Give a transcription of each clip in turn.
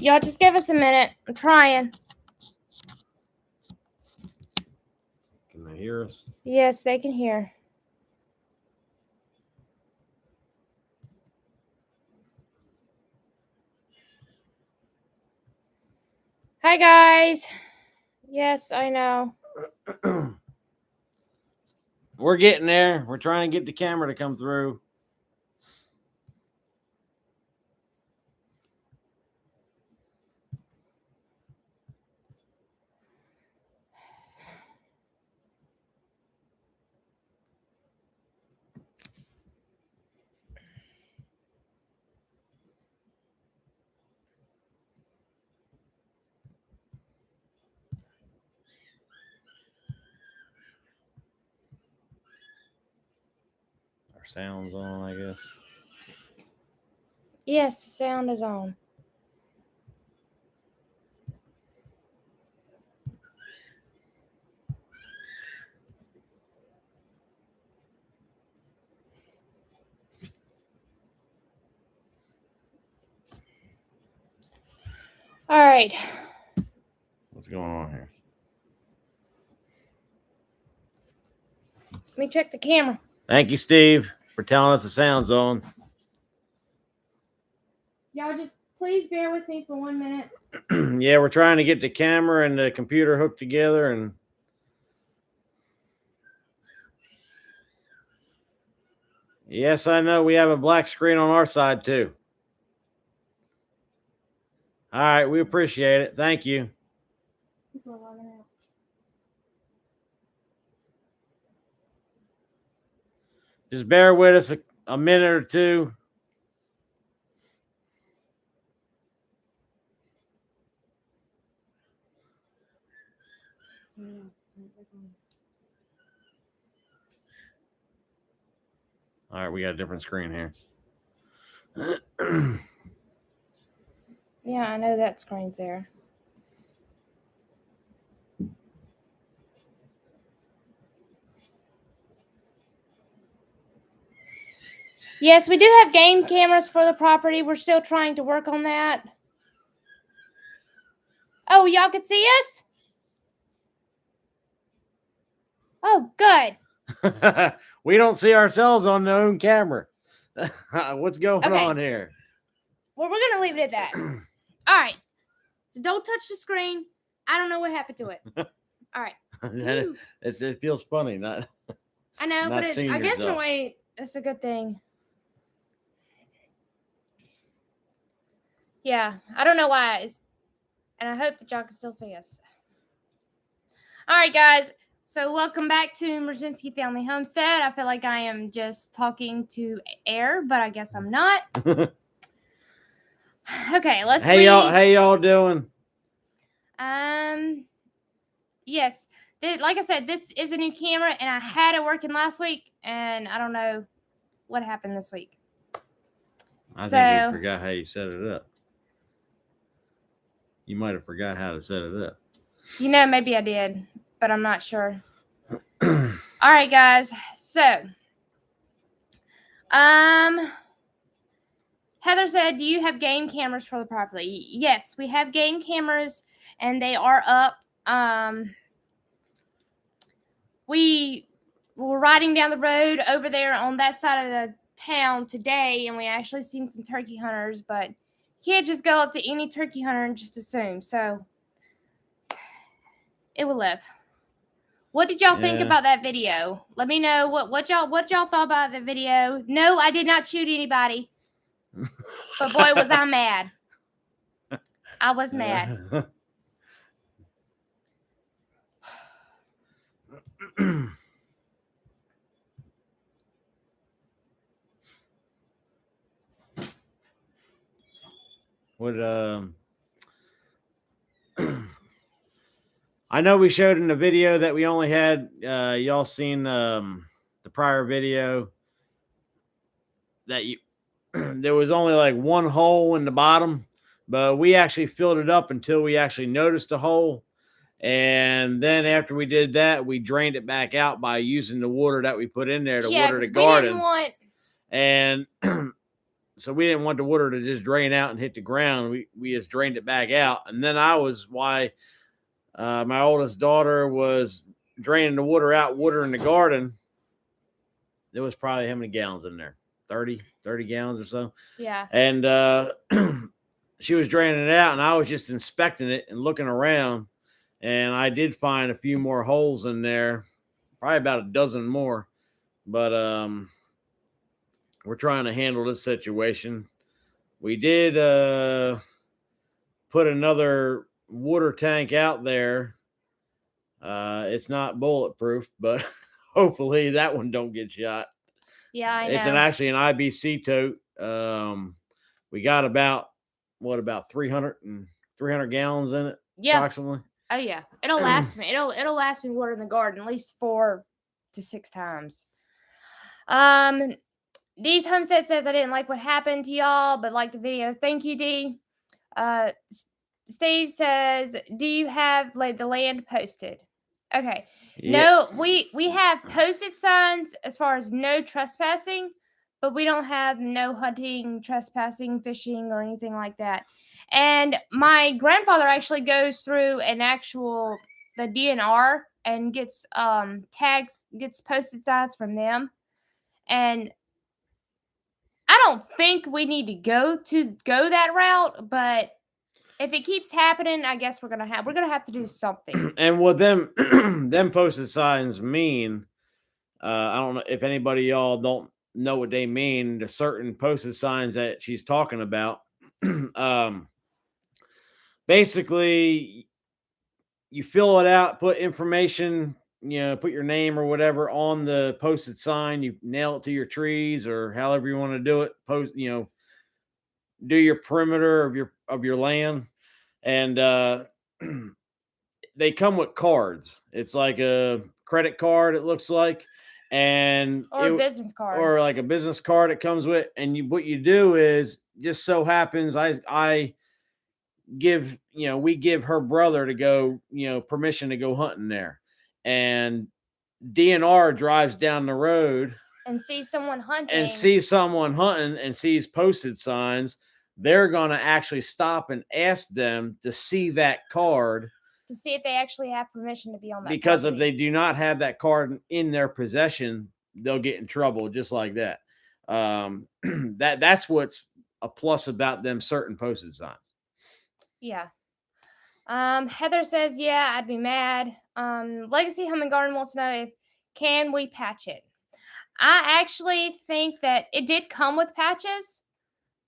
Y'all just give us a minute. I'm trying. Can they hear us? Yes, they can hear. Hi, guys. Yes, I know. We're getting there. We're trying to get the camera to come through. Our sound's on, I guess. Yes, the sound is on. All right. What's going on here? Let me check the camera. Thank you, Steve, for telling us the sound's on. Y'all just please bear with me for 1 minute. Yeah, we're trying to get the camera and the computer hooked together, and yes, I know we have a black screen on our side too. All right, we appreciate it. Thank you. People are logging out. Just bear with us a minute or two. All right, we got a different screen here. Yeah, I know that screen's there. Yes, we do have game cameras for the property. We're still trying to work on that. Oh, y'all can see us? Oh, good. We don't see ourselves on the own camera. What's going on here? Well, we're going to leave it at that. All right. So don't touch the screen. I don't know what happened to it. All right. It feels funny. I know, but I guess in a way, it's a good thing. Yeah, I don't know why. And I hope that y'all can still see us. All right, guys. So welcome back to Mrozinski Family Homestead. I feel like I am just talking to air, but I guess I'm not. Okay, let's Hey y'all doing? Yes. Like I said, this is a new camera, and I had it working last week, and I don't know what happened this week. I think you forgot how you set it up. You might have forgot how to set it up. You know, maybe I did, but I'm not sure. All right, guys. So, Heather said, do you have game cameras for the property? Yes, we have game cameras, and they are up. We were riding down the road over there on that side of the town today, and we actually seen some turkey hunters, but you can't just go up to any turkey hunter and just assume. So it will live. What did y'all think about that video? Let me know what y'all thought about the video. No, I did not shoot anybody. But boy, was I mad. I was mad. I know we showed in the video that we only had y'all seen the prior video that there was only like one hole in the bottom, but we actually filled it up until we actually noticed the hole. And then after we did that, we drained it back out by using the water that we put in there to water the garden. We didn't want... And so we didn't want the water to just drain out and hit the ground. We just drained it back out. And then my oldest daughter was draining the water out, watering the garden. There was probably how many gallons in there? 30 gallons or so. Yeah. And she was draining it out, and I was just inspecting it and looking around. And I did find a few more holes in there, probably about a dozen more. But we're trying to handle this situation. We did put another water tank out there. It's not bulletproof, but hopefully that one don't get shot. Yeah, I know. It's actually an IBC tote. We got about 300 gallons in it, approximately. Oh yeah, it'll last me. It'll last me watering the garden at least 4 to 6 times. D's Homestead says I didn't like what happened to y'all, but like the video. Thank you, D. Steve says, do you have like the land posted? Okay. Yeah. No, we have posted signs as far as no trespassing, but we don't have no hunting, trespassing, fishing, or anything like that. And my grandfather actually goes through the DNR and gets tags, gets posted signs from them. And I don't think we need to go that route, but if it keeps happening, I guess we're gonna have to do something. And what them posted signs mean, I don't know if anybody y'all don't know what they mean. The certain posted signs that she's talking about. Basically, you fill it out, put information, put your name or whatever on the posted sign. You nail it to your trees or however you want to do it. Do your perimeter of your land, and they come with cards. It's like a credit card, it looks like, or a business card, or like a business card it comes with. And what you do is, just so happens I give, we give her brother to go, permission to go hunting there, and DNR drives down the road and sees someone hunting and sees posted signs. They're going to actually stop and ask them to see that card to see if they actually have permission to be on that because property. If they do not have that card in their possession, they'll get in trouble just like that. That's what's a plus about them certain posted signs. Yeah. Heather says, yeah, I'd be mad. Legacy Home and Garden wants to know if can we patch it. I actually think that it did come with patches.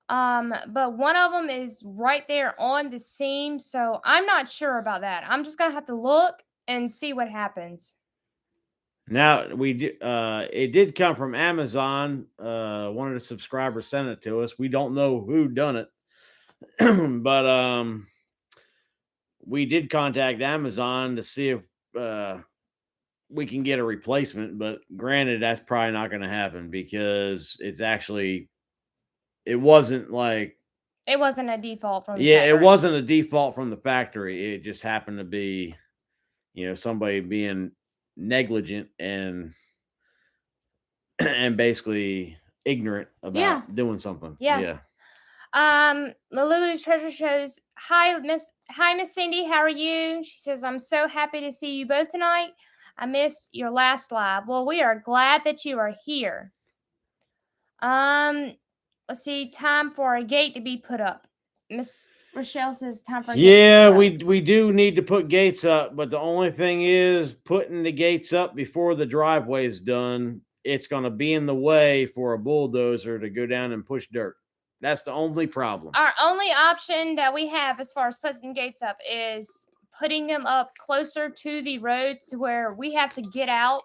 But one of them is right there on the seam, so I'm not sure about that. I'm just gonna have to look and see what happens. Now it did come from Amazon. One of the subscribers sent it to us. We don't know who done it, but we did contact Amazon to see if we can get a replacement. But granted, that's probably not going to happen because it wasn't a default from the factory. It wasn't a default from the factory. It just happened to be, somebody being negligent and basically ignorant about doing something. Yeah. Lulu's Treasure shows, hi Miss Cindy, how are you? She says, I'm so happy to see you both tonight. I missed your last live. Well, we are glad that you are here. Let's see, time for a gate to be put up. Miss Rochelle says time for a gate to be put up. we do need to put gates up, but the only thing is putting the gates up before the driveway is done. It's going to be in the way for a bulldozer to go down and push dirt. That's the only problem. Our only option that we have as far as putting gates up is putting them up closer to the road to where we have to get out.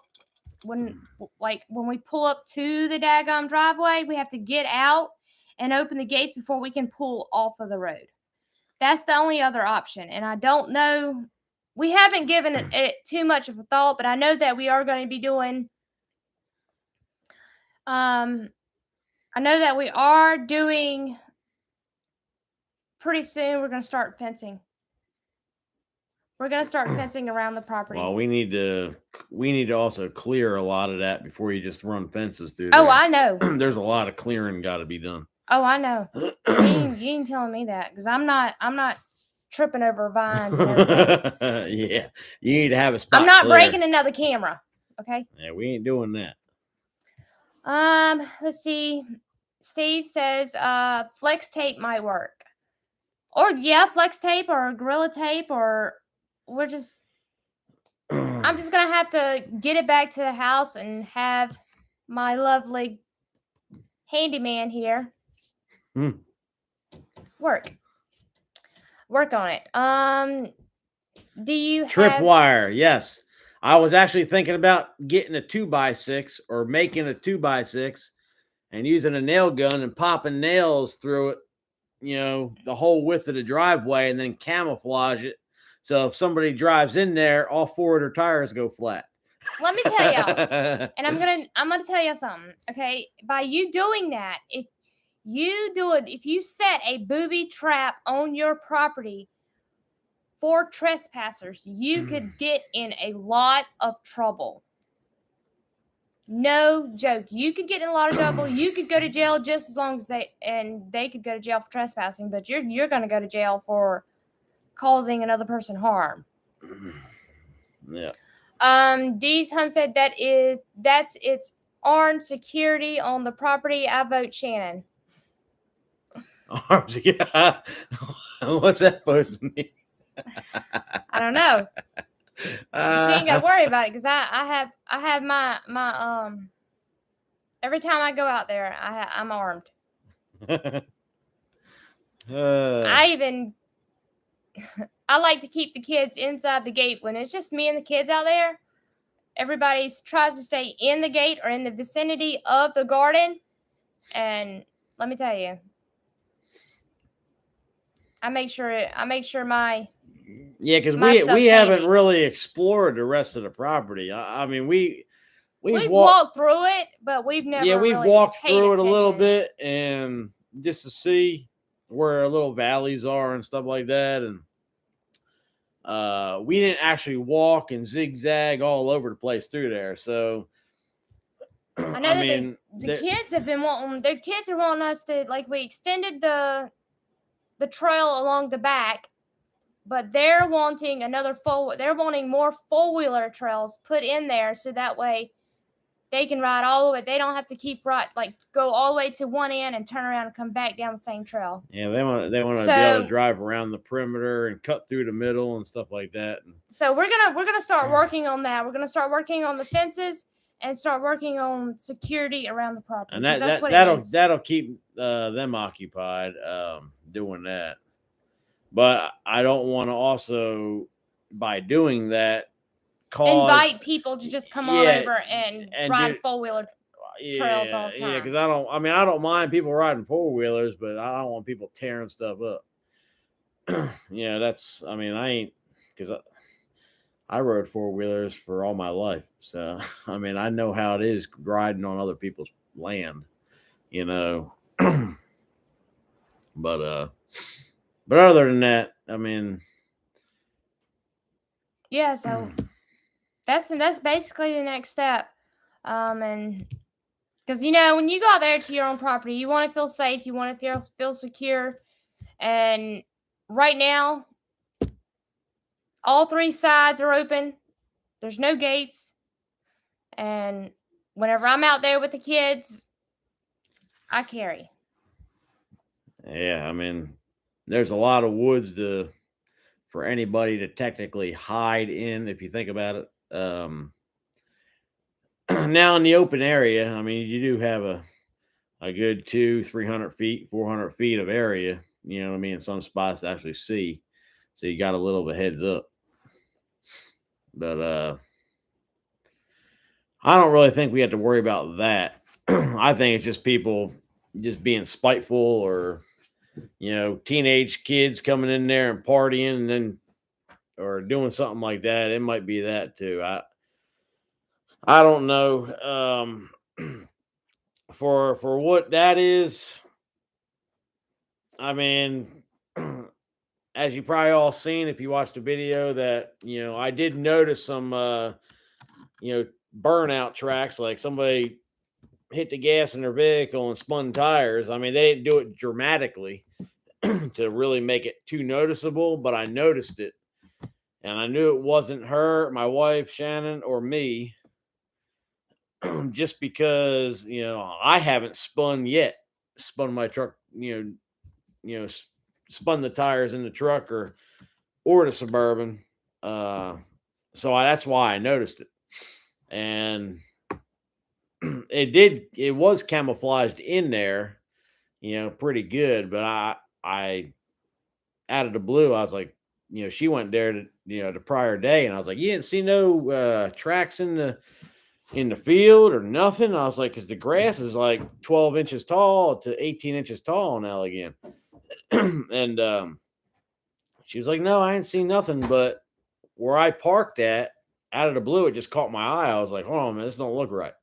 When we pull up to the daggum driveway, we have to get out and open the gates before we can pull off of the road. That's the only other option. And I don't know, we haven't given it too much of a thought, but I know that we are going to be doing, pretty soon, we're going to start fencing. We're going to start fencing around the property. Well, we need to also clear a lot of that before you just run fences through there. Oh, I know. There's a lot of clearing got to be done. Oh, I know. You ain't telling me that because I'm not tripping over vines and everything. Yeah, you need to have a spot. I'm not clear. breaking another camera. Okay. Yeah, we ain't doing that. Let's see. Steve says, flex tape might work. Or yeah, flex tape or Gorilla tape, or I'm just gonna have to get it back to the house and have my lovely handyman here work on it. Do you have tripwire? Yes, I was actually thinking about getting a 2x6 or making a 2x6 and using a nail gun and popping nails through it, the whole width of the driveway, and then camouflage it. So if somebody drives in there, all 4 of their tires go flat. Let me tell y'all, and I'm gonna tell you something. Okay, by you doing that, if you set a booby trap on your property for trespassers, you could get in a lot of trouble. No joke. You could get in a lot of trouble. You could go to jail just as long as they could go to jail for trespassing, but you're going to go to jail for causing another person harm. Yeah. Dee's Homestead, that's its armed security on the property. I vote Shannon. Arms, yeah. What's that supposed to mean? I don't know. But you ain't got to worry about it because I have my every time I go out there I'm armed. I like to keep the kids inside the gate when it's just me and the kids out there. Everybody tries to stay in the gate or in the vicinity of the garden, and let me tell you, I make sure my because we haven't really explored the rest of the property. I mean we've walked through it, but we've never we've really walked paid through attention. it a little bit and just to see where little valleys are and stuff like that, and we didn't actually walk and zigzag all over the place through there. So I know the kids have been wanting. Their kids are wanting us to we extended the trail along the back, but they're wanting They're wanting more 4-wheeler trails put in there so that way they can ride all the way. They don't have to go all the way to one end and turn around and come back down the same trail. Yeah, they want to be able to drive around the perimeter and cut through the middle and stuff like that. So we're gonna start working on that. We're gonna start working on the fences and start working on security around the property. And that'll keep them occupied doing that. But I don't want to also, by doing that, invite people to just come on over and ride 4-wheeler trails all the time. Yeah, because I don't mind people riding 4-wheelers, but I don't want people tearing stuff up. I ain't, because I rode 4-wheelers for all my life. So, I know how it is riding on other people's land, But other than that, yeah, so that's basically the next step. And because, when you go out there to your own property, you want to feel safe. You want to feel secure. And right now, all 3 sides are open. There's no gates. And whenever I'm out there with the kids, I carry. Yeah, there's a lot of woods for anybody to technically hide in, if you think about it. Now in the open area, you do have a good 200-300 feet, 400 feet of area, in some spots to actually see. So you got a little bit of heads up. But I don't really think we have to worry about that. I think it's just people just being spiteful, or teenage kids coming in there and partying and then or doing something like that. It might be that too. I don't know. For what that is, as you probably all seen if you watched the video, that I did notice some burnout tracks, like somebody hit the gas in their vehicle and spun tires. I mean, they didn't do it dramatically to really make it too noticeable, but I noticed it. And I knew it wasn't her, my wife, Shannon, or me, just because, you know, I haven't spun my truck, spun the tires in the truck or the Suburban. So that's why I noticed it. And it was camouflaged in there, pretty good. But I out of the blue, I was like, she went there the prior day, and I was like, you didn't see no tracks in the field or nothing. I was like, because the grass is like 12 inches tall to 18 inches tall now again. And she was like, no, I ain't seen nothing. But where I parked at, out of the blue, it just caught my eye. I was like, hold on, man, this don't look right.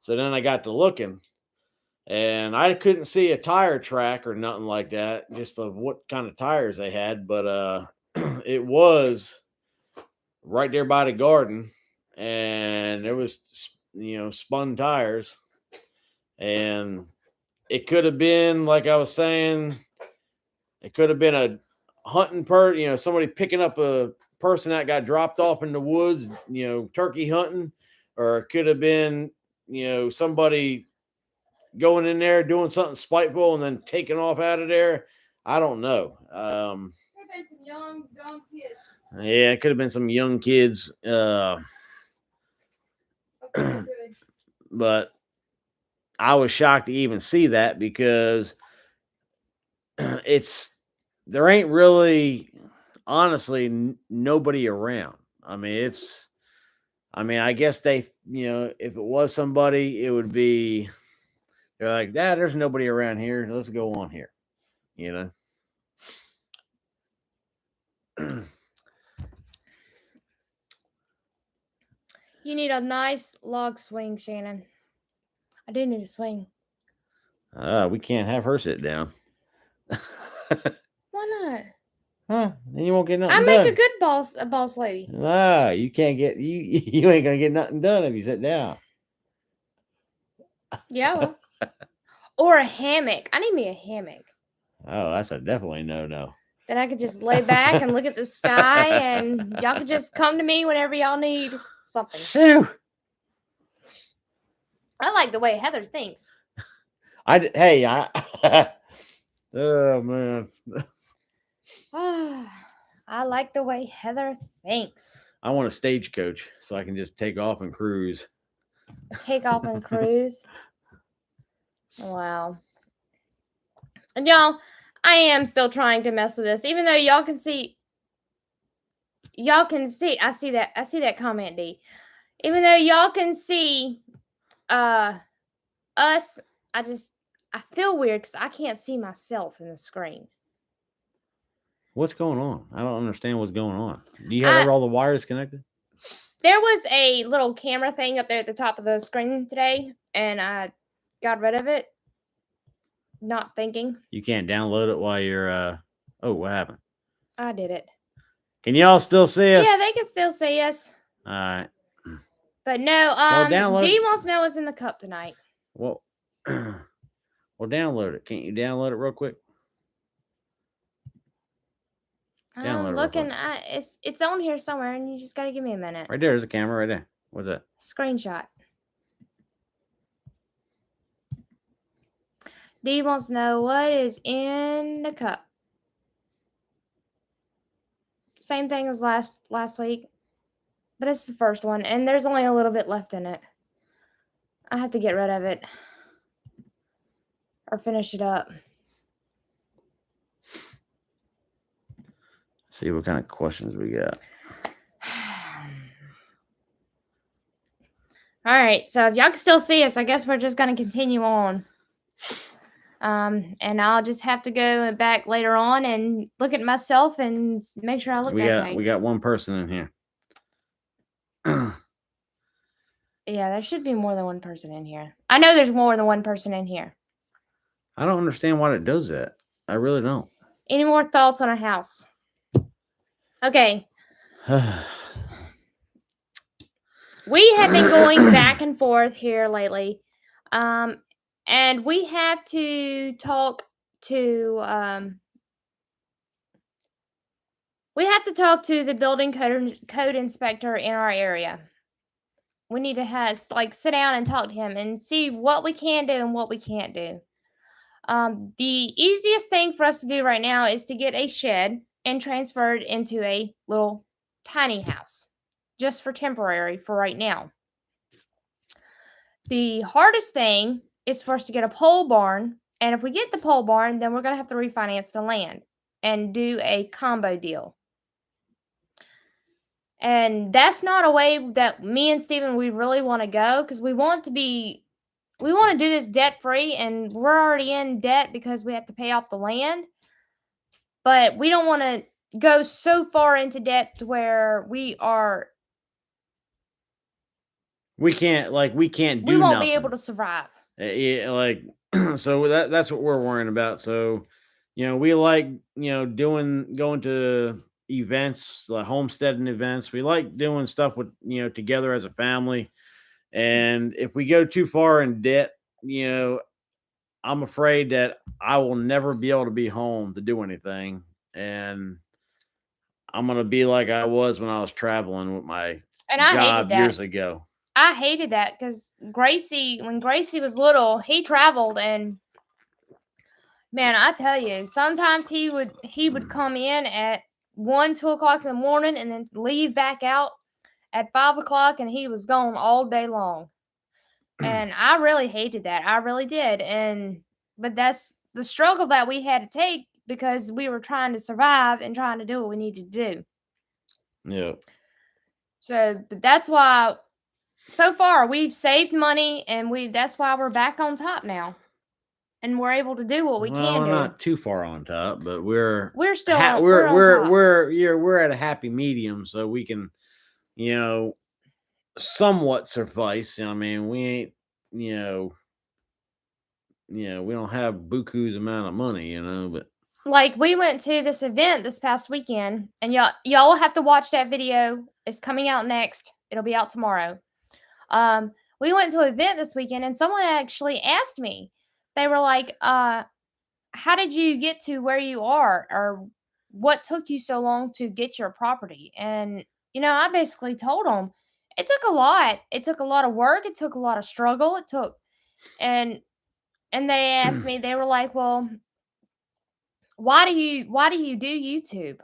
So then I got to looking, and I couldn't see a tire track or nothing like that, just of what kind of tires they had. But it was right there by the garden, and there was, spun tires. And it could have been, like I was saying, it could have been a hunting somebody picking up a person that got dropped off in the woods, turkey hunting, or it could have been, somebody going in there doing something spiteful and then taking off out of there. I don't know. Could have been some young kids. Yeah, it could have been some young kids. But I was shocked to even see that, because there ain't really, honestly, nobody around. I mean, I guess they, if it was somebody, it would be, they're like, there's nobody around here. Let's go on here, You need a nice log swing, Shannon. I do need a swing. We can't have her sit down. Why not? Huh? Then you won't get nothing I done. make a boss lady. Nah, you can't get you ain't gonna get nothing done if you sit down. Yeah, well. Or a hammock. I need me a hammock. Oh, that's a definitely no. Then I could just lay back and look at the sky, and y'all could just come to me whenever y'all need something. Shoo. I like the way Heather thinks. Oh man. I like the way Heather thinks. I want a stagecoach so I can just take off and cruise. Take off and cruise. Wow. And y'all, I am still trying to mess with this, even though y'all can see. I see that comment, D. Even though y'all can see us, I feel weird because I can't see myself in the screen. What's going on? I don't understand what's going on. Do you have all the wires connected? There was a little camera thing up there at the top of the screen today, and I got rid of it. Not thinking. You can't download it while you're oh, what happened? I did it. Can y'all still see us? Yeah, they can still see us. All right. But no, D wants to know what's in the cup tonight. Well, download it. Can't you download it real quick? I'm looking. It's on here somewhere, and you just gotta give me a minute. Right there. There's a camera right there. What's that? Screenshot. D wants to know what is in the cup. Same thing as last week, but it's the first one, and there's only a little bit left in it. I have to get rid of it or finish it up. See what kind of questions we got. All right, so if y'all can still see us, I guess we're just going to continue on. And I'll just have to go back later on and look at myself and make sure I look okay. We got one person in here. Yeah, there should be more than one person in here. I know there's more than one person in here. I don't understand why it does that. I really don't. Any more thoughts on a house? Okay. We have been going back and forth here lately. And we have to talk to the building code inspector in our area. We need to sit down and talk to him and see what we can do and what we can't do. The easiest thing for us to do right now is to get a shed and transfer it into a little tiny house, just for temporary for right now. The hardest thing is for us to get a pole barn, and if we get the pole barn, then we're going to have to refinance the land and do a combo deal. And that's not a way that me and Steven, we really want to go, because we want to do this debt free, and we're already in debt because we have to pay off the land. But we don't want to go so far into debt to where we can't do won't nothing. be able to survive. Yeah, so that's what we're worrying about. So, we like, going to events, like homesteading events. We like doing stuff with, together as a family. And if we go too far in debt, I'm afraid that I will never be able to be home to do anything. And I'm going to be like I was when I was traveling with my job years ago. I hated that because when Gracie was little, he traveled, and man, I tell you, sometimes he would come in at 1-2 o'clock in the morning and then leave back out at 5 o'clock, and he was gone all day long. And I really hated that. I really did. But that's the struggle that we had to take because we were trying to survive and trying to do what we needed to do. Yeah. So that's why so far we've saved money, and that's why we're back on top now. And we're able to do what we can do. We're not too far on top, but we're still on top. We're at a happy medium, so we can, somewhat suffice. I mean, we ain't, we don't have buku's amount of money, but like we went to this event this past weekend, and y'all will have to watch that video. It's coming out next. It'll be out tomorrow. We went to an event this weekend, and someone actually asked me. They were like, how did you get to where you are, or what took you so long to get your property? And I basically told them it took a lot. It took a lot of work. It took a lot of struggle. And they asked me, they were like, well, why do you do YouTube?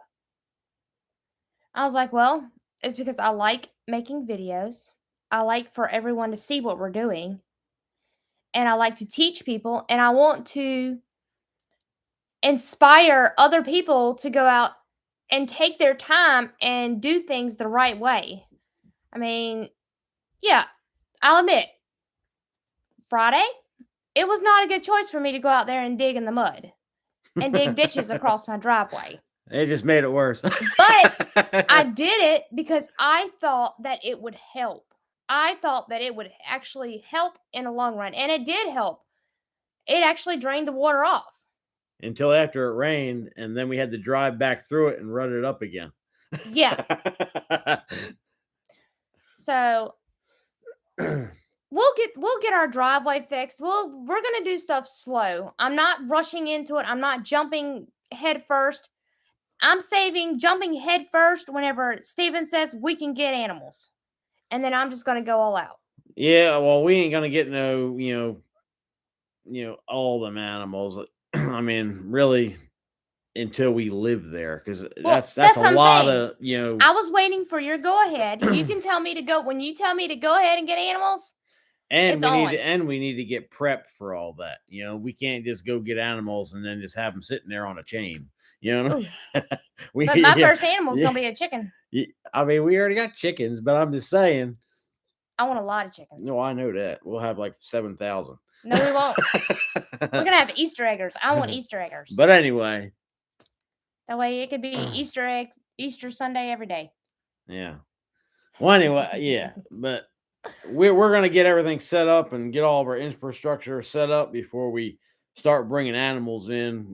I was like, well, it's because I like making videos. I like for everyone to see what we're doing. And I like to teach people, and I want to inspire other people to go out and take their time and do things the right way. I mean, yeah, I'll admit, Friday, it was not a good choice for me to go out there and dig in the mud and dig ditches across my driveway. It just made it worse. But I did it because I thought that it would help. I thought that it would actually help in the long run, and it did help. It actually drained the water off. Until after it rained, and then we had to drive back through it and run it up again. Yeah. So we'll get our driveway fixed. We're gonna do stuff slow. I'm not rushing into it. I'm not jumping head first. I'm saving jumping head first whenever Steven says we can get animals, and then I'm just gonna go all out. Yeah, well, we ain't gonna get no, all them animals. I mean, really, until we live there, because that's a lot of, I was waiting for your go ahead. You can tell me to go when you tell me to go ahead and get animals. And we need to get prepped for all that. We can't just go get animals and then just have them sitting there on a chain. But my first animal is gonna be a chicken. I mean, we already got chickens, but I'm just saying. I want a lot of chickens. No, I know that. We'll have like 7,000. No, we won't. We're gonna have Easter eggers. I want Easter eggers. But anyway, that way it could be Easter Sunday every day. Yeah. Well, anyway, yeah, but we're gonna get everything set up and get all of our infrastructure set up before we start bringing animals in.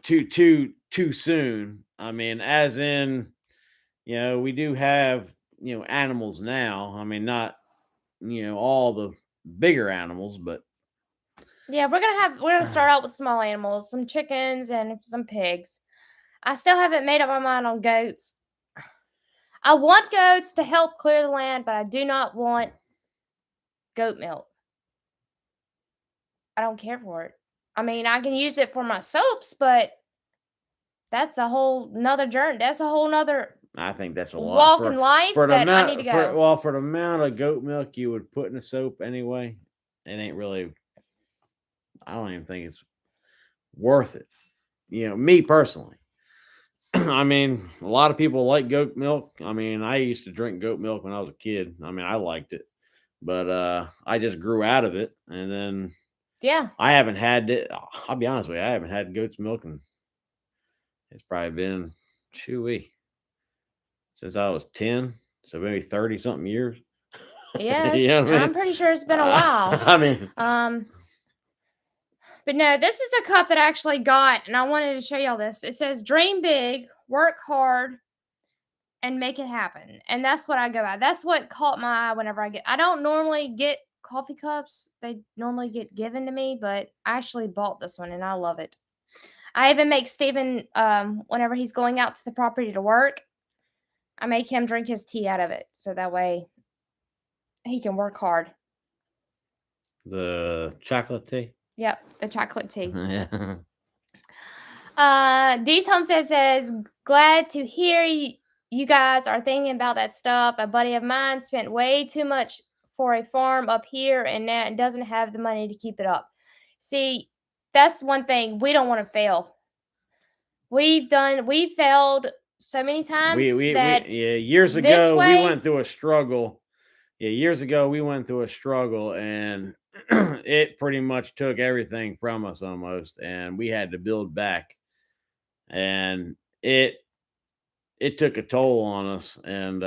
Too soon. I mean, as in, we do have animals now. I mean, not all the bigger animals, but yeah, we're gonna start out with small animals, some chickens and some pigs. I still haven't made up my mind on goats. I want goats to help clear the land, but I do not want goat milk. I don't care for it. I mean, I can use it for my soaps, but that's a whole nother journey. That's a whole nother I think that's a lot walk in life for the that amount, I need to go. for the amount of goat milk you would put in a soap anyway. It ain't really. I don't even think it's worth it. Me personally. I mean, a lot of people like goat milk. I mean, I used to drink goat milk when I was a kid. I mean, I liked it, but I just grew out of it, and then Yeah. I haven't had it. I'll be honest with you, I haven't had goat's milk, and it's probably been chewy since I was 10, so maybe 30 something years. Yes, You know what I mean? I'm pretty sure it's been a while. I mean, but no, this is a cup that I actually got, and I wanted to show y'all this. It says dream big, work hard, and make it happen. And that's what I go by. That's what caught my eye whenever I don't normally get coffee cups. They normally get given to me, but I actually bought this one and I love it. I even make Steven, whenever he's going out to the property to work, I make him drink his tea out of it. So that way he can work hard. the chocolate tea. Yep, the chocolate tea. Yeah. Dee's Homestead says, glad to hear you guys are thinking about that stuff. A buddy of mine spent way too much for a farm up here and now doesn't have the money to keep it up. See, that's one thing. We don't want to fail. We've failed so many times years ago we went through a struggle. Yeah, years ago we went through a struggle, and it pretty much took everything from us almost, and we had to build back, and it took a toll on us, and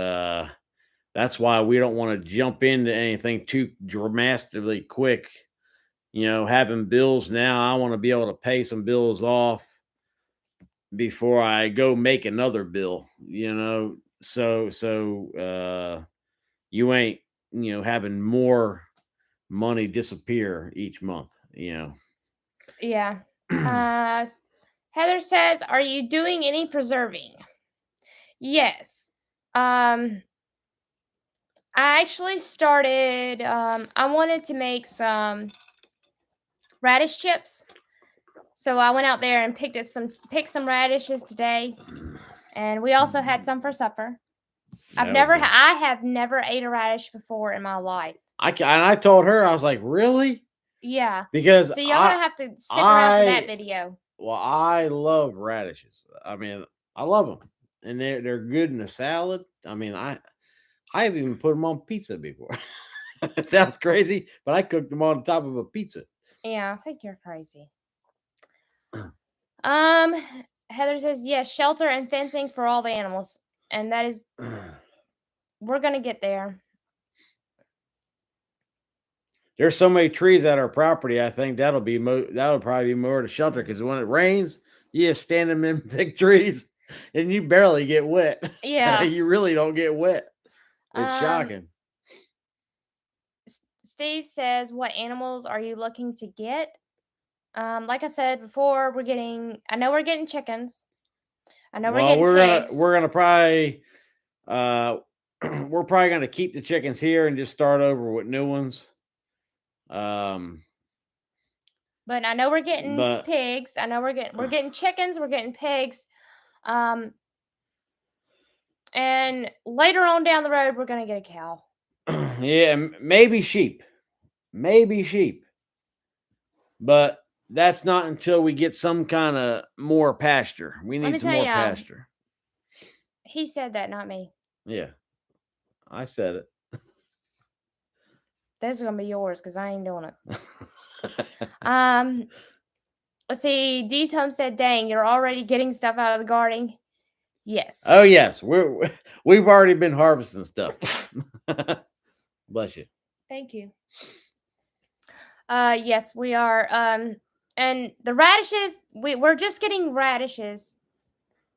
that's why we don't want to jump into anything too dramatically quick. Having bills now, I want to be able to pay some bills off before I go make another bill, so you ain't, having more money disappear each month, Yeah. Heather says, are you doing any preserving? Yes. I actually started, I wanted to make some radish chips. So I went out there and picked some radishes today. And we also had some for supper. I have never ate a radish before in my life. I told her, I was like, really? Yeah. Because so y'all gonna have to stick around for that video. Well, I love radishes. I mean, I love them, and they're good in a salad. I mean, I've even put them on pizza before. It sounds crazy, but I cooked them on top of a pizza. Yeah, I think you're crazy. Heather says, yes, shelter and fencing for all the animals. And that is, we're going to get there. There's so many trees at our property. I think that'll probably be more to shelter, because when it rains, you just stand them in thick trees and you barely get wet. Yeah. You really don't get wet. It's shocking. Steve says, what animals are you looking to get? Like I said before, I know we're getting chickens. I know we're getting pigs. We're gonna probably we're probably gonna keep the chickens here and just start over with new ones. But I know we're getting pigs. I know we're getting chickens. We're getting pigs. And later on down the road, we're gonna get a cow. Yeah, maybe sheep. But that's not until we get some kind of more pasture. We need some more pasture. He said that, not me. Yeah, I said it. Those are gonna be yours because I ain't doing it. Let's see. Dee's Homestead, dang, you're already getting stuff out of the garden. Yes. Oh yes, we've already been harvesting stuff. Bless you. Thank you. Yes, we are. And the radishes, we're just getting radishes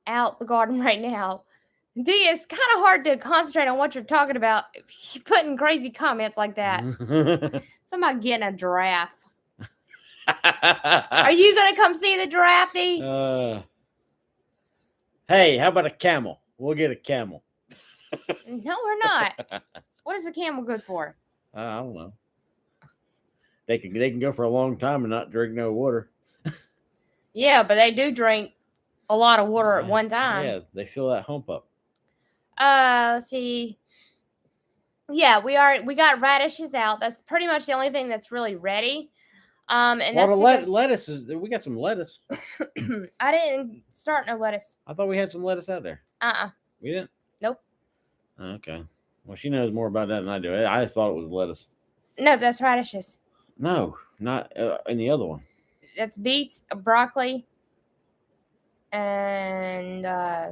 out the garden right now. D, it's kind of hard to concentrate on what you're talking about if you're putting crazy comments like that. Somebody getting a giraffe. Are you gonna come see the giraffe, D? Hey, how about a camel? We'll get a camel. No, we're not. What is a camel good for? I don't know. They can go for a long time and not drink no water. Yeah, but they do drink a lot of water at one time. Yeah, they fill that hump up. Let's see. Yeah, we got radishes out. That's pretty much the only thing that's really ready. And well, that's the lettuce is. We got some lettuce. I didn't start no lettuce. I thought we had some lettuce out there. We didn't. Nope. Okay. Well, she knows more about that than I do. I thought it was lettuce. No, that's radishes. No, not any other one. That's beets, broccoli, and I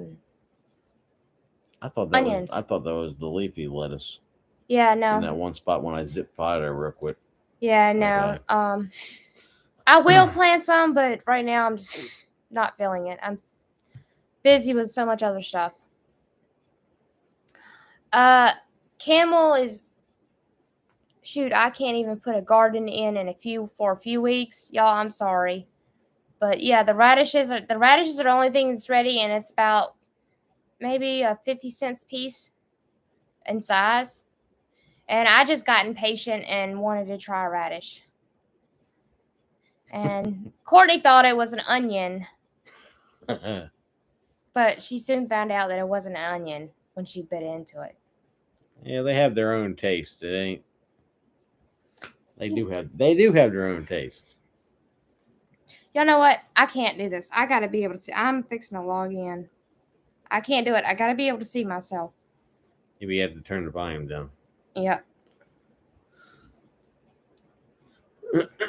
thought that onions. I thought that was the leafy lettuce. Yeah, no. In that one spot when I zip fired her real quick. Yeah, no. Okay. I will plant some, but right now I'm just not feeling it. I'm busy with so much other stuff. Camel is shoot, I can't even put a garden in for a few weeks. Y'all, I'm sorry. But yeah, the radishes are the only thing that's ready, and it's about maybe a 50-cent piece in size. And I just got impatient and wanted to try a radish. And Courtney thought it was an onion. But she soon found out that it wasn't an onion when she bit into it. Yeah, they have their own taste. It ain't. They do have their own taste. Y'all know what? I can't do this. I gotta be able to see. I'm fixing to log in. I can't do it. I gotta be able to see myself. Maybe you have to turn the volume down. Yep.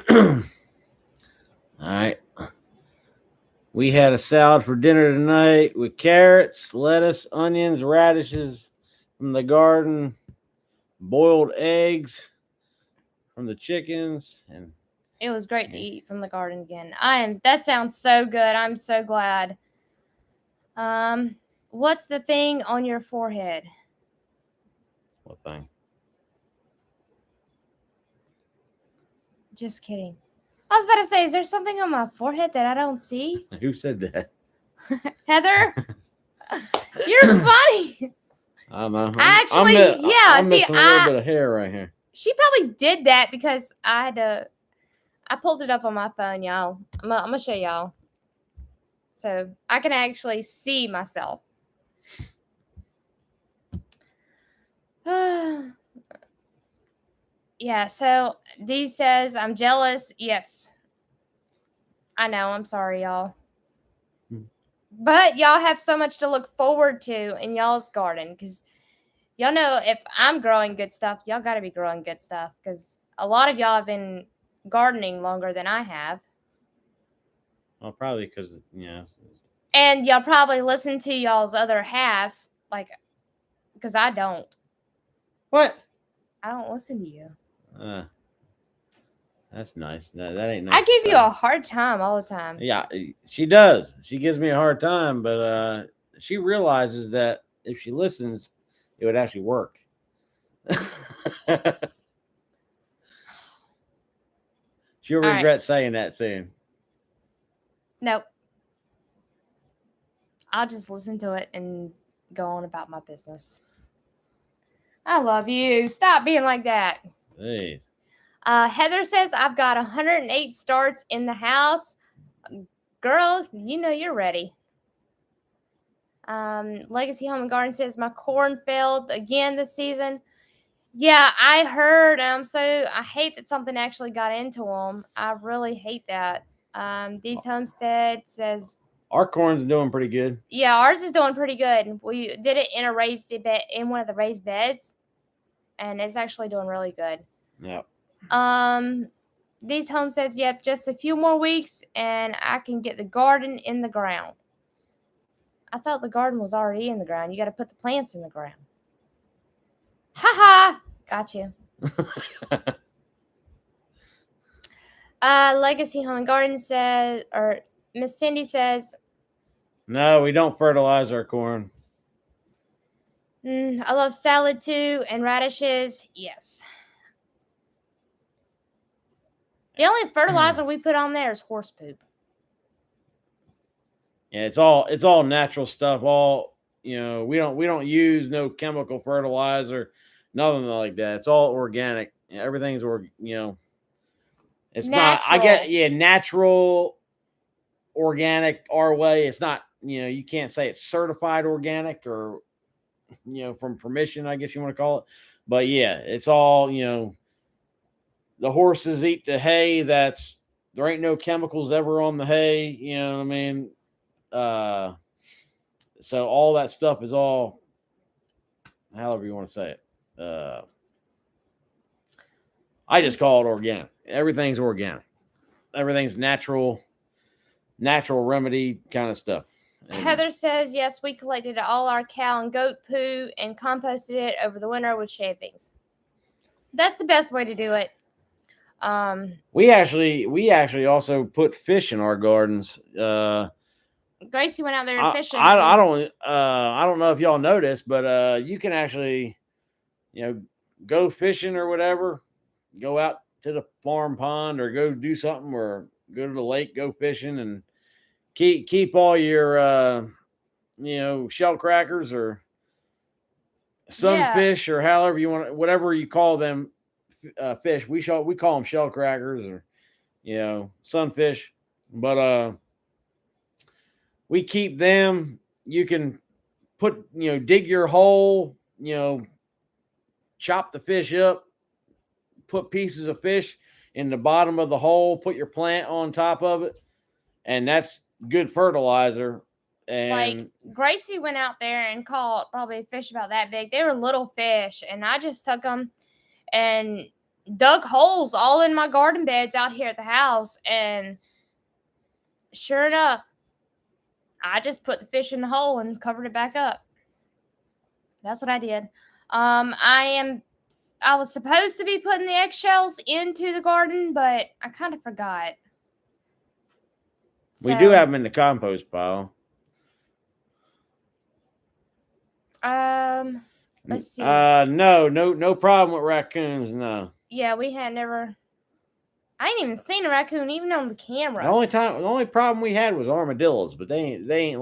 All right. We had a salad for dinner tonight with carrots, lettuce, onions, radishes from the garden, boiled eggs from the chickens, and it was great to eat from the garden again. That sounds so good. I'm so glad. What's the thing on your forehead? What thing? Just kidding. I was about to say, is there something on my forehead that I don't see? Who said that? Heather? You're funny. I don't know. Actually, I'm missing a little bit of hair right here. She probably did that because I pulled it up on my phone, y'all. I'm gonna show y'all. So I can actually see myself. Yeah, so Dee says, I'm jealous. Yes. I know. I'm sorry, y'all. But y'all have so much to look forward to in y'all's garden because y'all know if I'm growing good stuff, y'all got to be growing good stuff because a lot of y'all have been gardening longer than I have. Well, probably because, And y'all probably listen to y'all's other halves, because I don't. What? I don't listen to you. That's nice. That ain't nice. I give you a hard time all the time. Yeah, she does. She gives me a hard time, but she realizes that if she listens, it would actually work. She'll regret saying that soon. Nope. I'll just listen to it and go on about my business. I love you. Stop being like that. Hey. Heather says, I've got 108 starts in the house. Girl, you know you're ready. Legacy Home and Garden says, my corn failed again this season. Yeah, I heard. I hate that something actually got into them. I really hate that. These Homestead says, our corn's doing pretty good. Yeah, ours is doing pretty good. We did it in a raised bed, in one of the raised beds, and it's actually doing really good. Yep. These Homesteads, yep, just a few more weeks, and I can get the garden in the ground. I thought the garden was already in the ground. You got to put the plants in the ground. Ha ha! Got you. Legacy Home and Garden says, or Miss Cindy says, no, we don't fertilize our corn. I love salad too, and radishes. Yes. The only fertilizer we put on there is horse poop. Yeah, it's all natural stuff. All, we don't use no chemical fertilizer, nothing like that. It's all organic. Everything's it's not. I get natural, organic our way. It's not. You can't say it's certified organic or from permission, I guess you want to call it. But yeah, it's all the horses eat the hay. There ain't no chemicals ever on the hay. You know what I mean? So all that stuff is all, however you want to say it. I just call it organic. Everything's organic. Everything's natural remedy kind of stuff. And Heather says, yes, we collected all our cow and goat poo and composted it over the winter with shavings. That's the best way to do it. We actually also put fish in our gardens. Gracie went out there fishing. I don't know if y'all noticed, but you can actually, go fishing or whatever, go out to the farm pond or go do something or go to the lake, go fishing, and keep all your shell crackers or sunfish or however you want, whatever you call them, fish. We call them shell crackers or sunfish, but we keep them. You can put dig your hole, chop the fish up, put pieces of fish in the bottom of the hole, put your plant on top of it, and that's good fertilizer. And like Gracie went out there and caught probably a fish about that big. They were little fish, and I just took them and dug holes all in my garden beds out here at the house, and sure enough, I just put the fish in the hole and covered it back up. That's what I did. I was supposed to be putting the eggshells into the garden, but I kind of forgot. We do have them in the compost pile. Let's see. No problem with raccoons. No. Yeah, we had never. I ain't even seen a raccoon, even on the camera. The only problem we had was armadillos, but they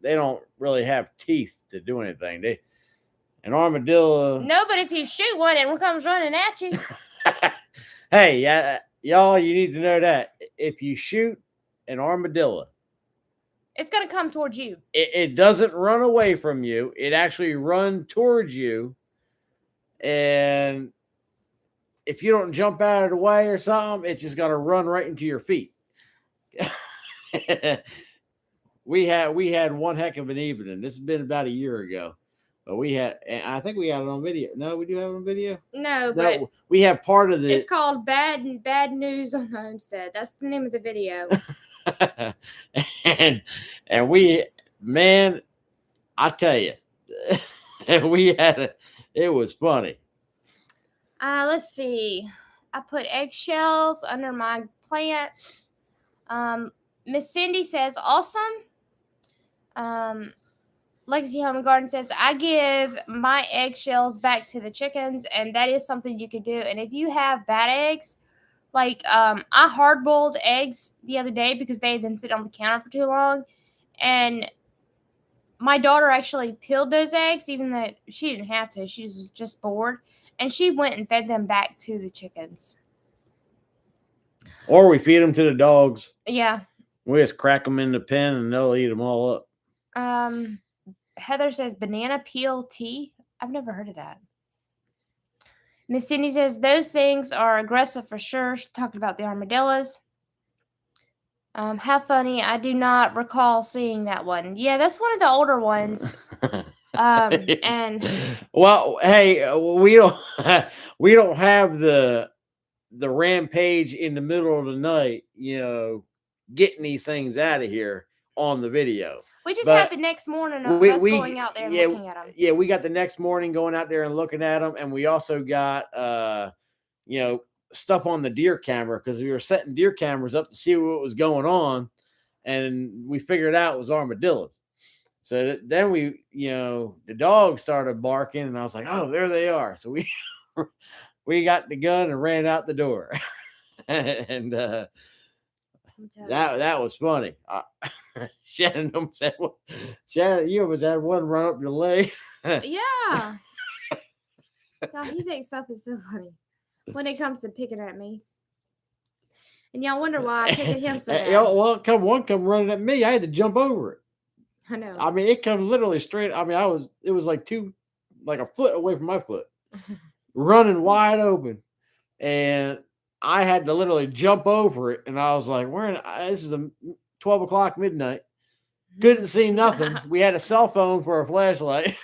don't really have teeth to do anything. An armadillo. No, but if you shoot one, it comes running at you. Hey, y'all, you need to know that if you shoot an armadillo, it's gonna come towards you. It doesn't run away from you. It actually runs towards you, and if you don't jump out of the way or something, it's just gonna run right into your feet. We had one heck of an evening. This has been about a year ago, but I think we had it on video. No, we do have it on video. No, but we have part of it's called Bad News on the Homestead. That's the name of the video. and we, man, I tell you, it was funny. Let's see. I put eggshells under my plants. Miss Cindy says, awesome. Legacy Home and Garden says, I give my eggshells back to the chickens, and that is something you could do. And if you have bad eggs, like I hard-boiled eggs the other day because they had been sitting on the counter for too long, and my daughter actually peeled those eggs, even though she didn't have to. She was just bored, and she went and fed them back to the chickens. Or we feed them to the dogs. Yeah. We just crack them in the pen, and they'll eat them all up. Heather says banana peel tea. I've never heard of that. Miss Cindy says those things are aggressive for sure. She's talking about the armadillos. How funny. I do not recall seeing that one. Yeah, that's one of the older ones. And well, hey, we don't have the rampage in the middle of the night, getting these things out of here on the video. We just had the next morning of us going out there and looking at them. Yeah, we got the next morning going out there and looking at them, and we also got stuff on the deer camera because we were setting deer cameras up to see what was going on, and we figured out it was armadillos. So then we, the dog started barking, and I was like, "Oh, there they are!" So we got the gun and ran out the door, and that was funny. Shannon almost had one. Shannon, you almost had one run up your leg. Yeah. God, he thinks stuff is so funny when it comes to picking at me. And y'all wonder why I pick at him so bad. Well, come running at me. I had to jump over it. I know. I mean, it come literally straight. I mean, it was like a foot away from my foot, running wide open, and I had to literally jump over it. And I was like, this is 12 o'clock midnight. Couldn't see nothing. We had a cell phone for a flashlight.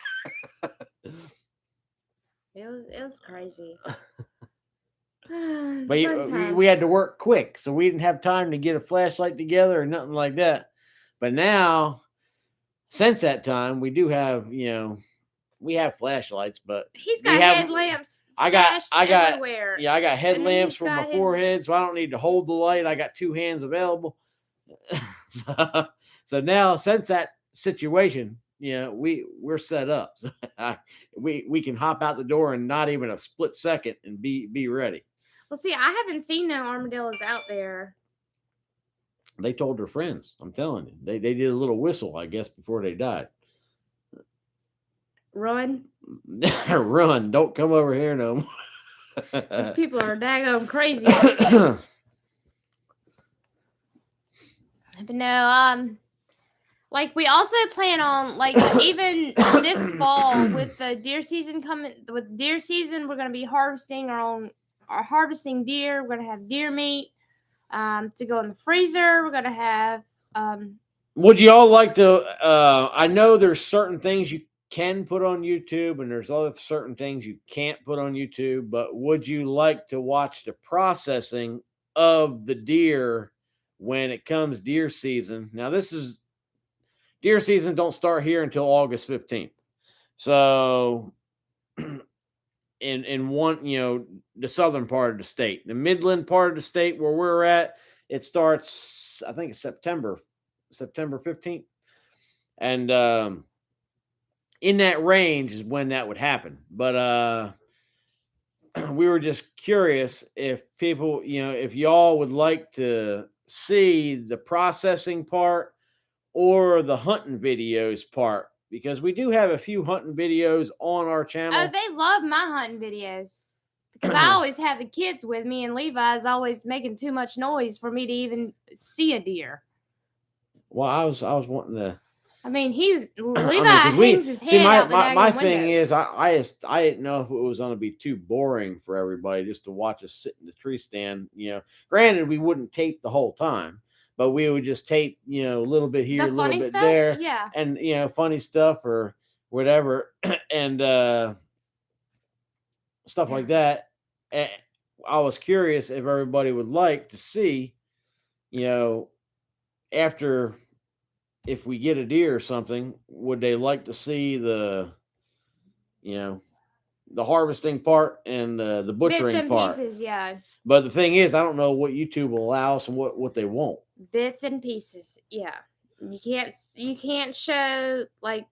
It was crazy. But we had to work quick, so we didn't have time to get a flashlight together or nothing like that. But now, since that time, we do have, we have flashlights, but he's got headlamps. I got everywhere. Yeah, I got headlamps for my forehead, so I don't need to hold the light. I got two hands available. So now, since that situation, we're set up. So we can hop out the door in not even a split second and be ready. Well, see, I haven't seen no armadillos out there. They told their friends. I'm telling you, they did a little whistle, I guess, before they died. Run. Run! Don't come over here no more. These people are daggone crazy. But no, like we also plan on even this fall with the deer season coming. With deer season, we're gonna be harvesting harvesting deer. We're gonna have deer meat to go in the freezer. We're gonna have. Would you all like to? I know there's certain things you can put on YouTube, and there's other certain things you can't put on YouTube. But would you like to watch the processing of the deer when it comes deer season? Now, deer season don't start here until August 15th. So in one, the southern part of the state, the midland part of the state where we're at, it starts, I think it's September 15th. And in that range is when that would happen. But we were just curious if people, if y'all would like to see the processing part or the hunting videos part, because we do have a few hunting videos on our channel. Oh, they love my hunting videos because I always have the kids with me, and Levi's always making too much noise for me to even see a deer. Well, I was wanting to. I mean, Levi hangs his head out the my window. thing is, I didn't know if it was going to be too boring for everybody just to watch us sit in the tree stand. Granted, we wouldn't tape the whole time, but we would just tape, a little bit here, a little bit there, yeah, and funny stuff or whatever, and stuff like that. And I was curious if everybody would like to see, after. If we get a deer or something, would they like to see the harvesting part and the butchering bits and part? Pieces, yeah. But the thing is, I don't know what YouTube will allow us and what they won't. Bits and pieces, yeah. You can't show like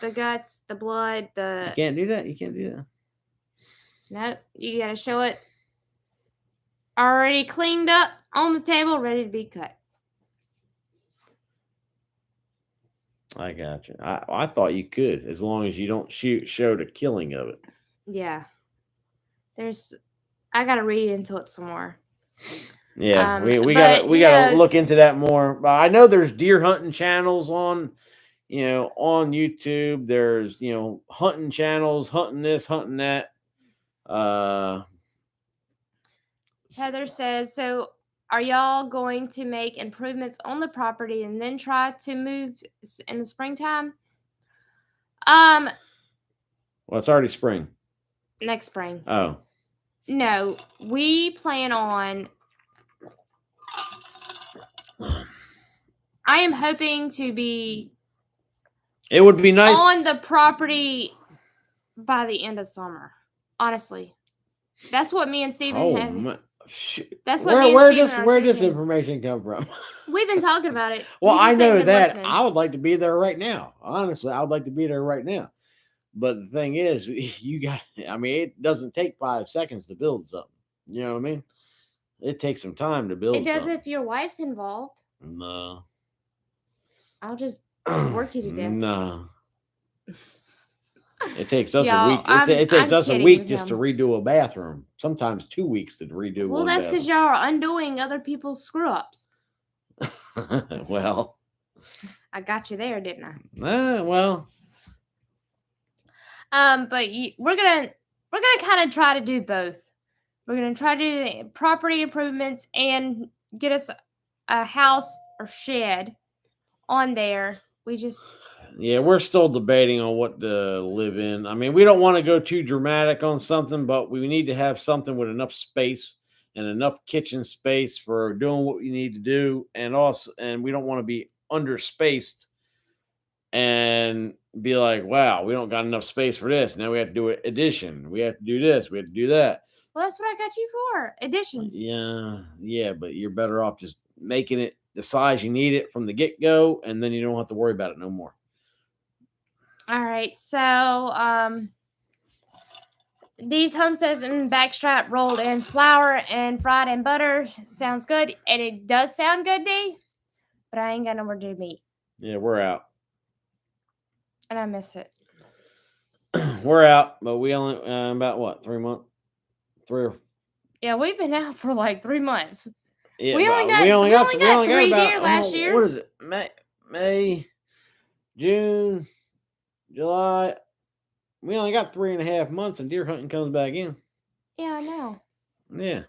the guts, the blood, You can't do that. You can't do that. No, you gotta show it already cleaned up on the table, ready to be cut. I got you. I thought you could, as long as you don't show the killing of it. Yeah. I gotta read into it some more. Yeah, we gotta look into that more. I know there's deer hunting channels on YouTube. There's hunting channels, hunting this, hunting that. Heather says, so are y'all going to make improvements on the property and then try to move in the springtime? Well, it's already spring. Next spring. Oh. No, we plan on. I am hoping to be. It would be nice on the property by the end of summer. Honestly, that's what me and Steven have. That's what me and Steven are where this thinking. information come from? We've been talking about it. Well, You I just ain't know been that. listening. I would like to be there right now. Honestly, I would like to be there right now. But the thing is, you got. I mean, it doesn't take 5 seconds to build something. You know what I mean? It takes some time to build. It does something. if your wife's involved. No. I'll just work you to death. No. It takes us a Y'all, week. It takes I'm us a kidding week with just to him. redo a bathroom. Sometimes 2 weeks to redo Well, one that's because bathroom. y'all are undoing other people's screw ups. Well, I got you there, didn't I? Well. But we're gonna kind of try to do both. We're gonna try to do the property improvements and get us a house or shed on there. We just Yeah, we're still debating on what to live in. I mean, we don't want to go too dramatic on something, but we need to have something with enough space and enough kitchen space for doing what we need to do, and we don't want to be underspaced and be like, wow, we don't got enough space for this. Now we have to do an addition. We have to do this. We have to do that. well, that's what I got you for. Additions. Yeah, but you're better off just making it the size you need it from the get-go, and then you don't have to worry about it no more. All right, so these homesteads and backstrap rolled in flour and fried in butter sounds good, and it does sound good, D. But I ain't got nowhere to do meat. Yeah, we're out. And I miss it. We're out, but we only about what 3 months, 3 or Yeah, we've been out for like 3 months. yeah. We only got 3 deer last year. What is it? May, June, July. We only got 3.5 months, and deer hunting comes back in. Yeah, I know. Yeah.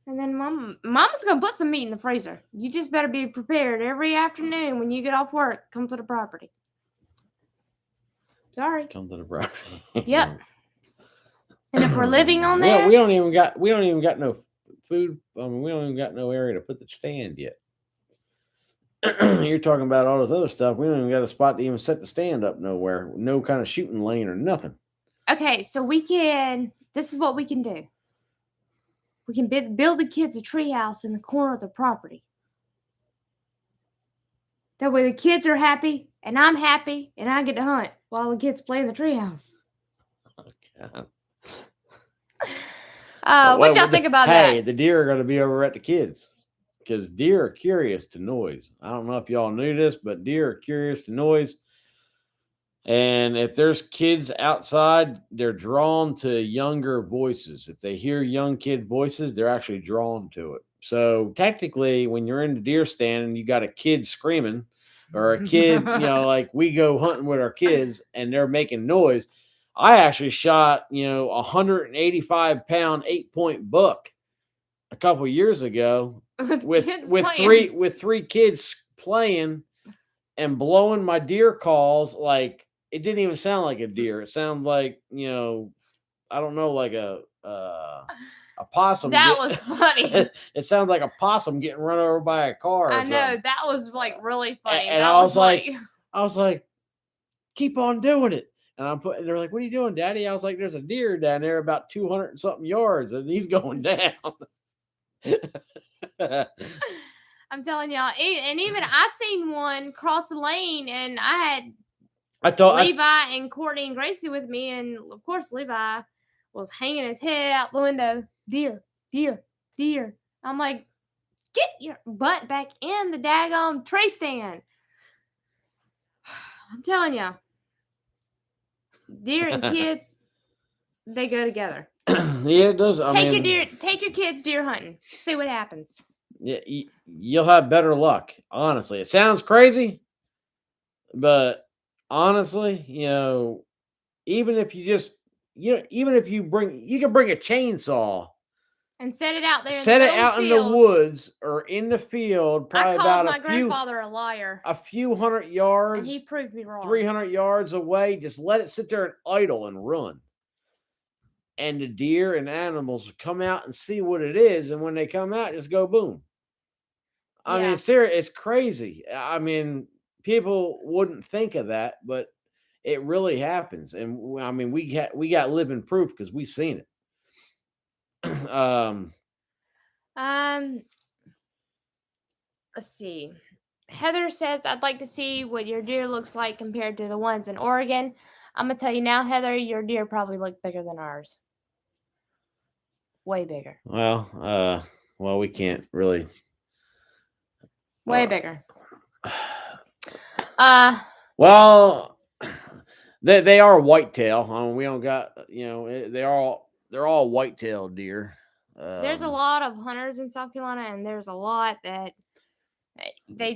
And then Mama's gonna put some meat in the freezer. You just better be prepared every afternoon when you get off work. Come to the property. Sorry. Come to the property. Yep. And if we're living on there, we don't even got no food. I mean, we don't even got no area to put the stand yet. You're talking about all this other stuff. We don't even got a spot to even set the stand up nowhere. No kind of shooting lane or nothing. Okay, so this is what we can do. We can build the kids a treehouse in the corner of the property. That way the kids are happy, and I'm happy, and I get to hunt while the kids play in the treehouse. What y'all think about that? Hey, the deer are going to be over at the kids. Because deer are curious to noise. I don't know if y'all knew this, but deer are curious to noise. And if there's kids outside, they're drawn to younger voices. If they hear young kid voices, they're actually drawn to it. So technically, when you're in the deer stand and you got a kid screaming or a kid, like we go hunting with our kids and they're making noise. I actually shot, 185-pound 8-point buck a couple years ago. with three kids playing and blowing my deer calls. Like it didn't even sound like a deer. It sounded like I don't know, like a possum. That was funny. It sounded like a possum getting run over by a car. I know, that was like really funny. And I was like, keep on doing it. And they're like, what are you doing, Daddy? I was like, there's a deer down there about 200 and something yards, and he's going down. I'm telling y'all, and even I seen one cross the lane, and I had Levi and Courtney and Gracie with me, and of course Levi was hanging his head out the window. Deer, deer, deer. I'm like, get your butt back in the daggone tree stand. I'm telling y'all, deer and kids, they go together. Yeah, it does. Take your kids deer hunting. See what happens. Yeah, you'll have better luck. Honestly, it sounds crazy, but honestly, even if you can bring a chainsaw and set it out there. Set it out in the woods or in the field. Probably I called my grandfather a liar. A few hundred yards. And he proved me wrong. 300 yards away. Just let it sit there and idle and run. And the deer and animals come out and see what it is. And when they come out, just go boom. I mean, it's crazy. I mean, people wouldn't think of that, but it really happens. And I mean, we got living proof because we've seen it. Let's see. Heather says, I'd like to see what your deer looks like compared to the ones in Oregon. I'm going to tell you now, Heather, your deer probably look bigger than ours. Way bigger. Well, we can't really. Way bigger. Well, they are whitetail. We don't got, they're all whitetail deer. There's a lot of hunters in South Carolina, and there's a lot that they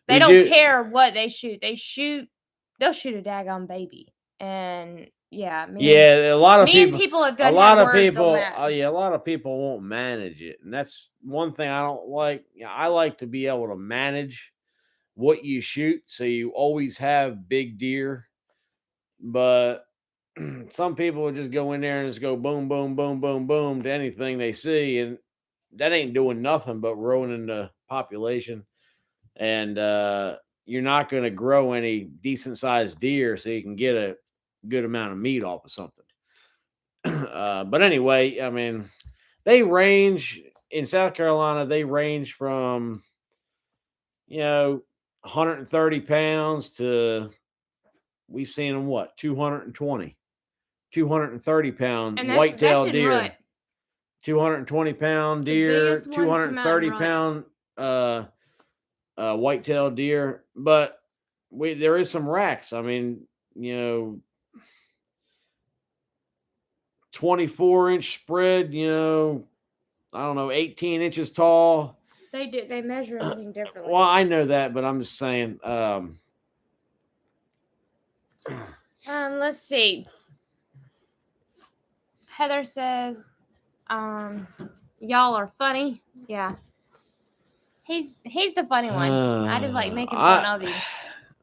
don't care what they shoot. They'll shoot a daggone baby. And yeah, a lot of people are good. A lot of people won't manage it, and that's one thing I don't like. I like to be able to manage what you shoot, so you always have big deer. But some people will just go in there and just go boom, boom, boom, boom, boom to anything they see, and that ain't doing nothing but ruining the population. And you're not going to grow any decent sized deer so you can get a good amount of meat off of something. But anyway, I mean, they range in South Carolina. They range from 130 pounds to, we've seen them 220, 230 pound whitetail deer, rut. 220 pound deer, 230 pound whitetail deer. But there is some racks. I mean, 24-inch spread, I don't know, 18 inches tall. They measure everything differently. Well, I know that, but I'm just saying. Let's see. Heather says, y'all are funny. Yeah. He's the funny one. I just like making fun of him.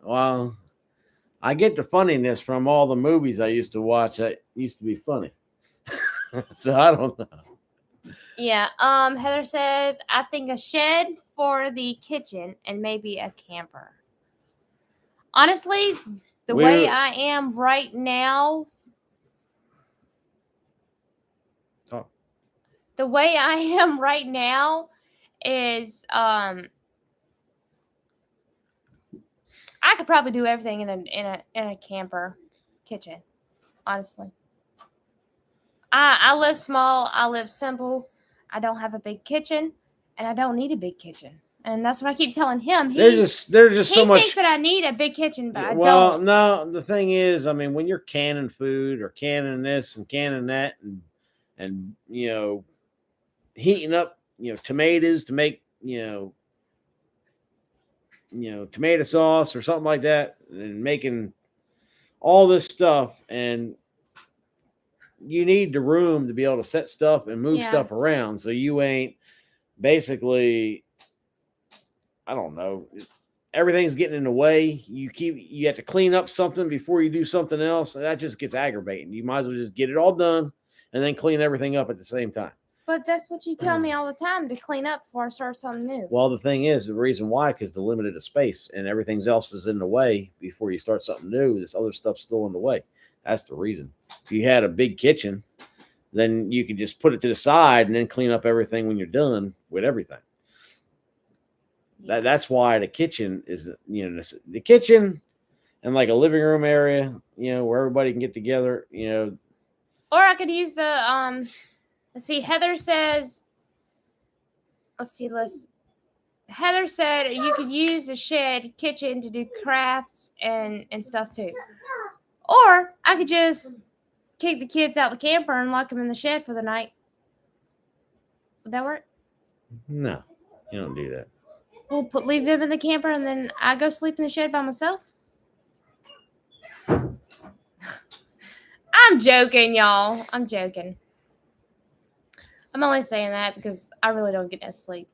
Well, I get the funniness from all the movies I used to watch that used to be funny. So I don't know. Yeah. Heather says, I think a shed for the kitchen and maybe a camper. Honestly, the way I am right now. The way I am right now is I could probably do everything in a camper kitchen. Honestly. I live small, I live simple. I don't have a big kitchen, and I don't need a big kitchen. And that's what I keep telling him. There's just so much. He thinks that I need a big kitchen, but I don't. Well, no, the thing is, I mean, when you're canning food or canning this and canning that and heating up, tomatoes to make, tomato sauce or something like that, and making all this stuff, and you need the room to be able to set stuff and move stuff around. So you ain't basically, I don't know, everything's getting in the way. You have to clean up something before you do something else. And that just gets aggravating. You might as well just get it all done and then clean everything up at the same time. But that's what you tell me all the time, to clean up before I start something new. Well, the thing is, the reason why, because the limited space and everything else is in the way before you start something new. This other stuff's still in the way. That's the reason. If you had a big kitchen, then you could just put it to the side and then clean up everything when you're done with everything. Yeah. That's why the kitchen is, the kitchen and like a living room area, where everybody can get together, Or I could use the, let's see, Heather says, Heather said you could use the shed kitchen to do crafts and stuff too. Or I could just kick the kids out the camper and lock them in the shed for the night. Would that work? No, you don't do that. We'll leave them in the camper and then I go sleep in the shed by myself. I'm joking, y'all. I'm joking. I'm only saying that because I really don't get no sleep.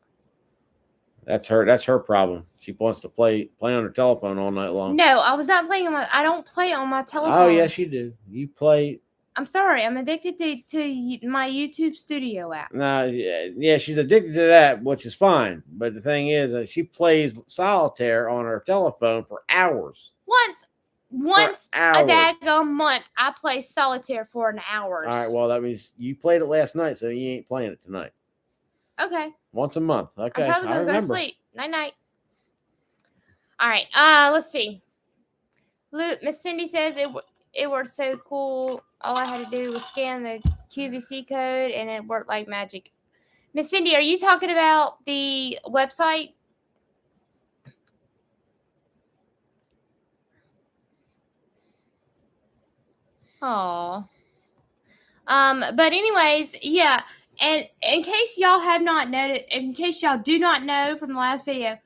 That's her problem. She wants to play on her telephone all night long. No, I was not playing I don't play on my telephone. Oh, yes, you do. You play. I'm sorry. I'm addicted to my YouTube Studio app. No, yeah, she's addicted to that, which is fine. But the thing is, she plays solitaire on her telephone for hours. Once a daggone month, I play solitaire for an hour. All right, well, that means you played it last night, so you ain't playing it tonight. Okay. Once a month. Okay. I'm probably I gonna go to remember. sleep. Night night. All right. Let's see. Miss Cindy says it worked so cool. All I had to do was scan the QVC code and it worked like magic. Miss Cindy, are you talking about the website? Oh. But anyways, yeah. And in case y'all have not noted, in case y'all do not know from the last video,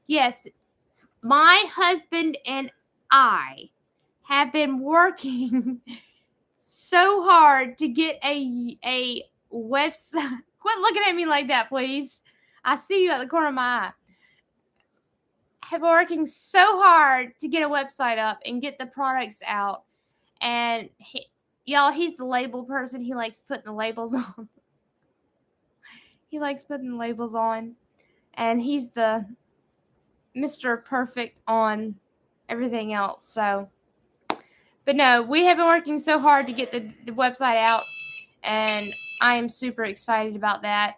yes, my husband and I have been working so hard to get a website. Quit looking at me like that, please. I see you at the corner of my eye. Have been working so hard to get a website up and get the products out. And y'all, he's the label person. He likes putting the labels on. He likes putting the labels on. And he's the Mr. Perfect on everything else. So, but no, we have been working so hard to get the website out. And I am super excited about that.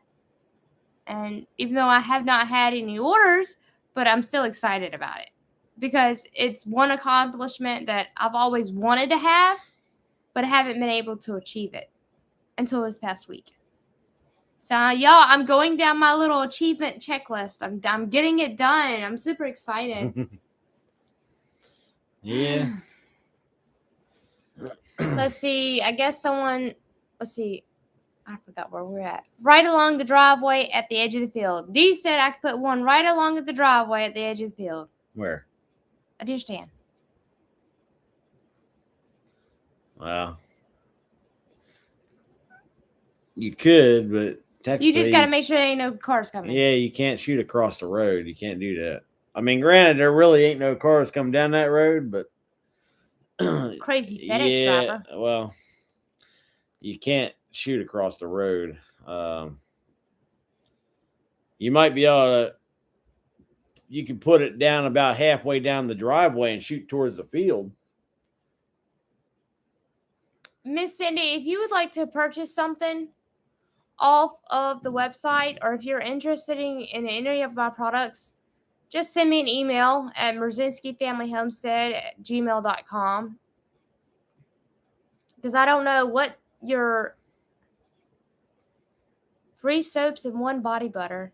And even though I have not had any orders, but I'm still excited about it. Because it's one accomplishment that I've always wanted to have, but I haven't been able to achieve it until this past week. So y'all, I'm going down my little achievement checklist. I'm getting it done. I'm super excited. Yeah. Let's see. I guess let's see. I forgot where we're at. Right along the driveway at the edge of the field. Dee said I could put one right along the driveway at the edge of the field. Where? I do stand. Well, you could, but technically, You just got to make sure there ain't no cars coming. Yeah, you can't shoot across the road. You can't do that. I mean, granted, there really ain't no cars coming down that road, but crazy FedEx driver. Well, you can't shoot across the road. You might be able to. You can put it down about halfway down the driveway and shoot towards the field. Miss Cindy, if you would like to purchase something off of the website, or if you're interested in any of my products, just send me an email at mrozinskifamilyhomestead@gmail.com. Because I don't know what your 3 soaps and 1 body butter.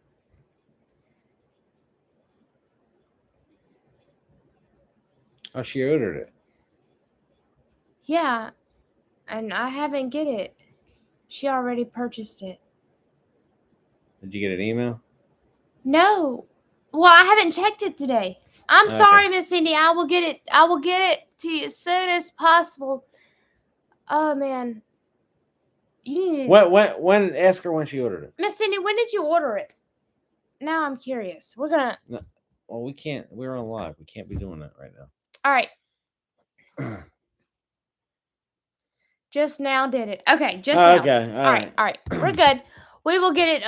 Oh, she ordered it. Yeah, and I haven't get it. She already purchased it. Did you get an email? No. Well, I haven't checked it today. I'm sorry, Miss Cindy. I will get it. I will get it to you as soon as possible. Oh man. You need When ask her when she ordered it. Miss Cindy, when did you order it? Now I'm curious. We're gonna. No, well, we can't. We're on live. We can't be doing that right now. All right. Just now did it. Okay, just now. Okay. All right. We're good. We will get it.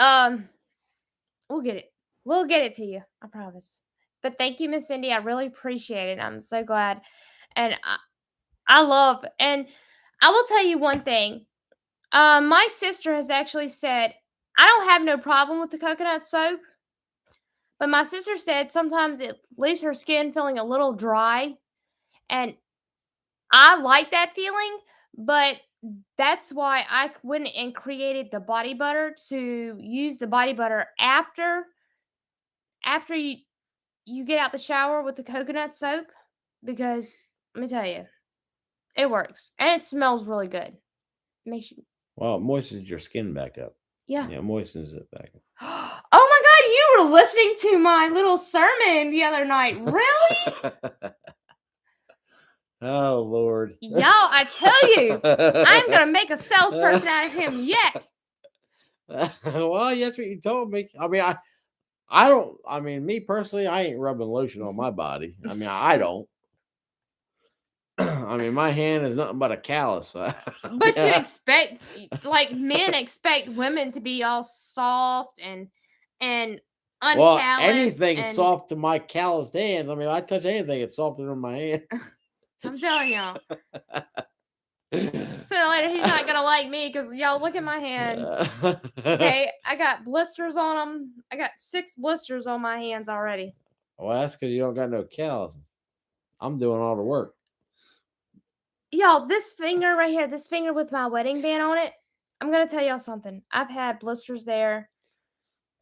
We'll get it. We'll get it to you. I promise. But thank you, Miss Cindy. I really appreciate it. I'm so glad. And I love. And I will tell you one thing. My sister has actually said, I don't have no problem with the coconut soap. But my sister said sometimes it leaves her skin feeling a little dry. And I like that feeling. But that's why I went and created the body butter, to use the body butter after you get out the shower with the coconut soap, because let me tell you, it works and it smells really good. Makes you. Well, it moistens your skin back up. Yeah. Yeah, it moistens it back up. Oh my God, you were listening to my little sermon the other night. Really? Oh, Lord. Y'all, I tell you, I'm going to make a salesperson out of him yet. Well, that's what you told me. I mean, me personally, I ain't rubbing lotion on my body. I mean, I don't. I mean, my hand is nothing but a callus. But you expect, like, men expect women to be all soft and uncalloused. Well, anything soft to my calloused hands. I mean, I touch anything, it's softer than my hand. I'm telling y'all. Sooner or later, he's not gonna like me because y'all look at my hands. Okay, I got blisters on them. I got 6 blisters on my hands already. Well, that's because you don't got no calluses. I'm doing all the work. Y'all, this finger right here, this finger with my wedding band on it, I'm gonna tell y'all something. I've had blisters there.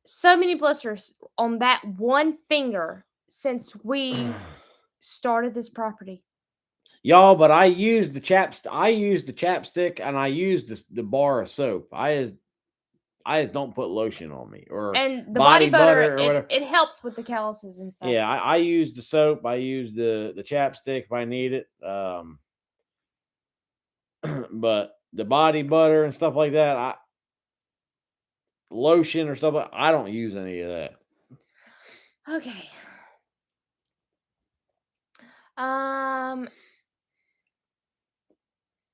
So many blisters on that one finger since we started this property. Y'all, but I used the chapstick and I used the bar of soap. I just don't put lotion on me or And the body butter or whatever. it helps with the calluses and stuff. Yeah, I use the soap. I use the chapstick if I need it. But the body butter and stuff like that, lotion or stuff, I don't use any of that. Okay.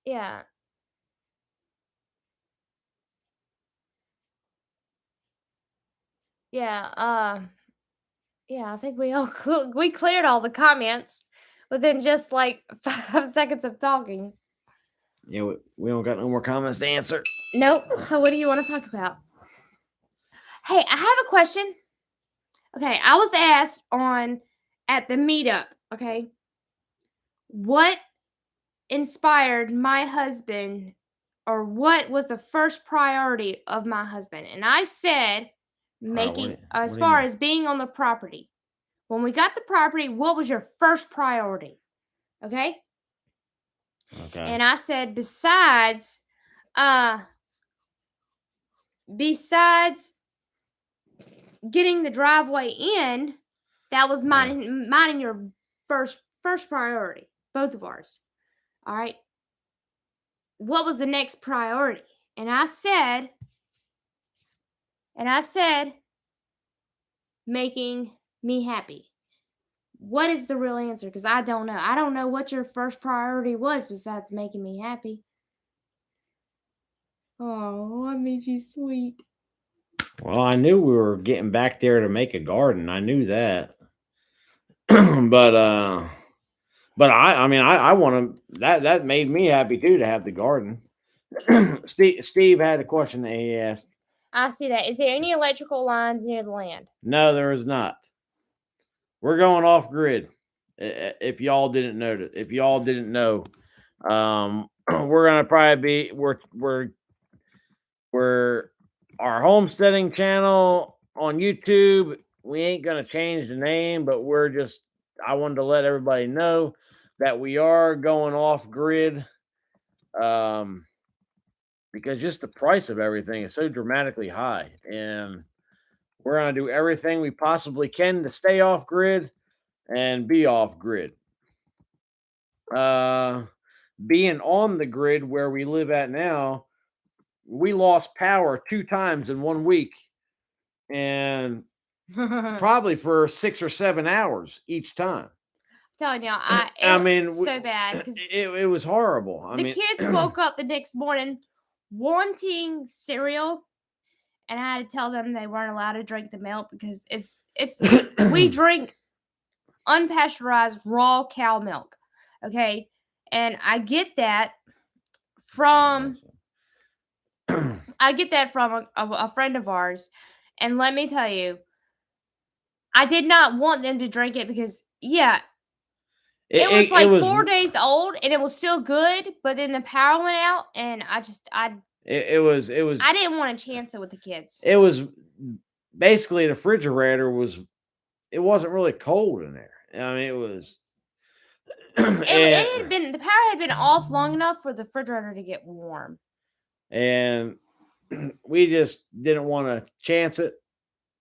Yeah. Yeah, yeah, I think we all we cleared all the comments within just like 5 seconds of talking. Yeah, we don't got no more comments to answer. Nope. So what do you want to talk about? Hey, I have a question. Okay, I was asked at the meetup, okay, what inspired my husband or what was the first priority of my husband? And I said making as far as being on the property. When we got the property, what was your first priority? Okay? Okay. And I said besides getting the driveway in, that was mine and your first priority, both of ours. All right. What was the next priority? And I said making me happy. What is the real answer? Because I don't know. I don't know what your first priority was besides making me happy. Oh, I made you sweet. Well, I knew we were getting back there to make a garden. I knew that. but I mean, I want to, that made me happy too, to have the garden. Steve had a question that he asked. I see that. Is there any electrical lines near the land? No, there is not. We're going off grid. If y'all didn't know, we're gonna probably be we're our homesteading channel on YouTube. We ain't gonna change the name, but I wanted to let everybody know that we are going off grid. Because just the price of everything is so dramatically high, and we're going to do everything we possibly can to stay off grid and be off grid. Being on the grid where we live at now, we lost power 2 times in 1 week, and probably for 6 or 7 hours each time. Telling y'all, so bad because it was horrible. The kids woke up the next morning wanting cereal, and I had to tell them they weren't allowed to drink the milk because it's we drink unpasteurized raw cow milk, okay? And I get that from a friend of ours, and let me tell you, I did not want them to drink it because it was like 4 days old and it was still good, but then the power went out and I didn't want to chance it with the kids. It was basically the refrigerator it wasn't really cold in there. I mean, it was the power had been off long enough for the refrigerator to get warm. And we just didn't want to chance it.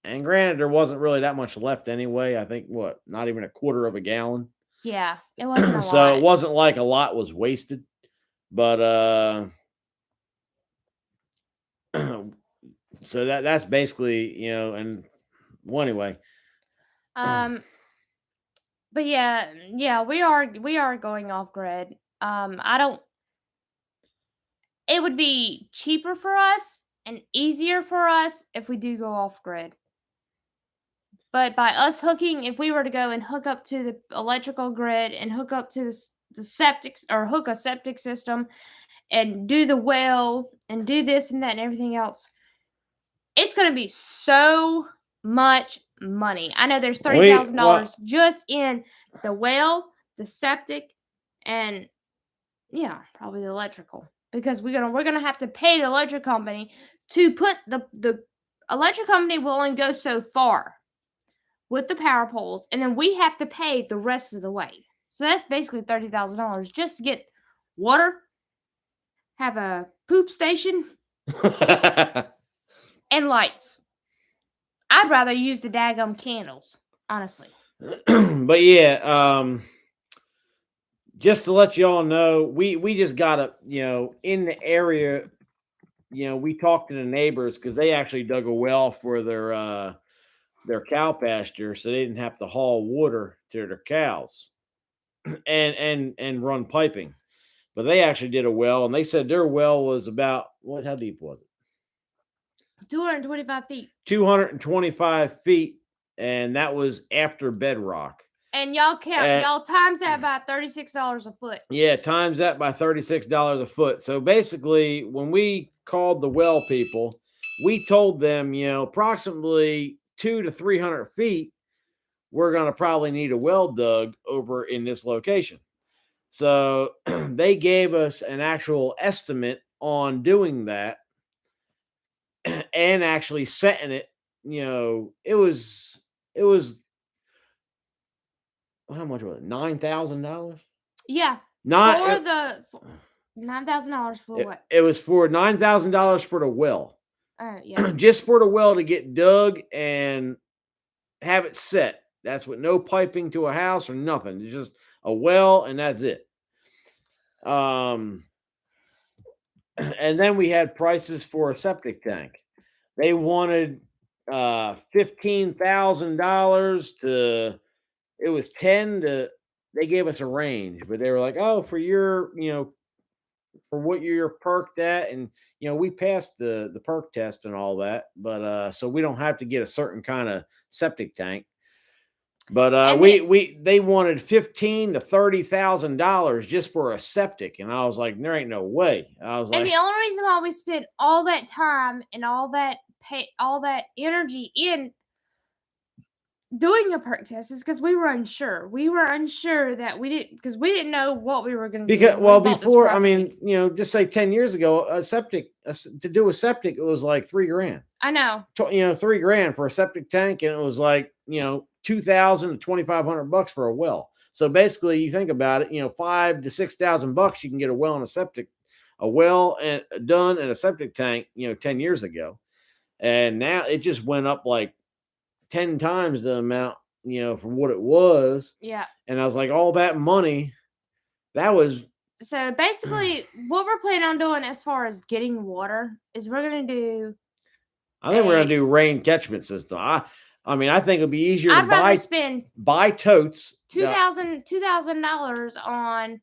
And granted, there wasn't really that much left anyway. I think not even a quarter of a gallon. Yeah, it wasn't a so lot. It wasn't like a lot was wasted, but so that's basically, and anyway. But yeah, we are going off grid. It would be cheaper for us and easier for us if we do go off grid. But by us if we were to go and hook up to the electrical grid and hook up to the septic or hook a septic system and do the well and do this and that and everything else. It's going to be so much money. I know there's $30,000 just in the well, the septic, and yeah, probably the electrical, because we're gonna have to pay the electric company to put the electric company will only go so far with the power poles, and then we have to pay the rest of the way. So that's basically $30,000 just to get water, have a poop station, and lights. I'd rather use the daggum candles, honestly. But yeah, just to let you all know, we just got a, in the area, we talked to the neighbors because they actually dug a well for their cow pasture, so they didn't have to haul water to their cows and run piping. But they actually did a well, and they said their well was about how deep was it? 225 feet. 225 feet, and that was after bedrock. And y'all times that by $36 a foot. Yeah, times that by $36 a foot. So basically, when we called the well people, we told them, approximately 200 to 300 feet, we're going to probably need a well dug over in this location. So they gave us an actual estimate on doing that and actually setting it. It was how much was it? $9,000. Yeah. Not for the $9,000 for what? It was for $9,000 for the well. Yeah. Just for the well to get dug and have it set. That's what, no piping to a house or nothing. It's just a well, and that's it. And then we had prices for a septic tank. They wanted $15,000 to, it was 10 to, they gave us a range, but they were like, oh, for your, for what you're perked at, and we passed the perk test and all that, but so we don't have to get a certain kind of septic tank. But they wanted $15,000 to $30,000 just for a septic, and I was like, there ain't no way. I was like, and the only reason why we spent all that time and all that energy in doing a perk test is because we were unsure. We were unsure that we didn't know what we were going to do. Well, before, I mean, just say 10 years ago, to do a septic, it was like $3,000. I know. $3,000 for a septic tank, and it was like, $2,000 to $2,500 for a well. So basically, you think about it, $5,000 to $6,000 you can get a well and a well and done and a septic tank, 10 years ago, and now it just went up like 10 times the amount, for what it was. Yeah. And I was like, all that money, that was. So basically, what we're planning on doing as far as getting water is we're going to do. I think we're going to do rain catchment system. I mean, I think it'd be easier to buy totes. $2,000 on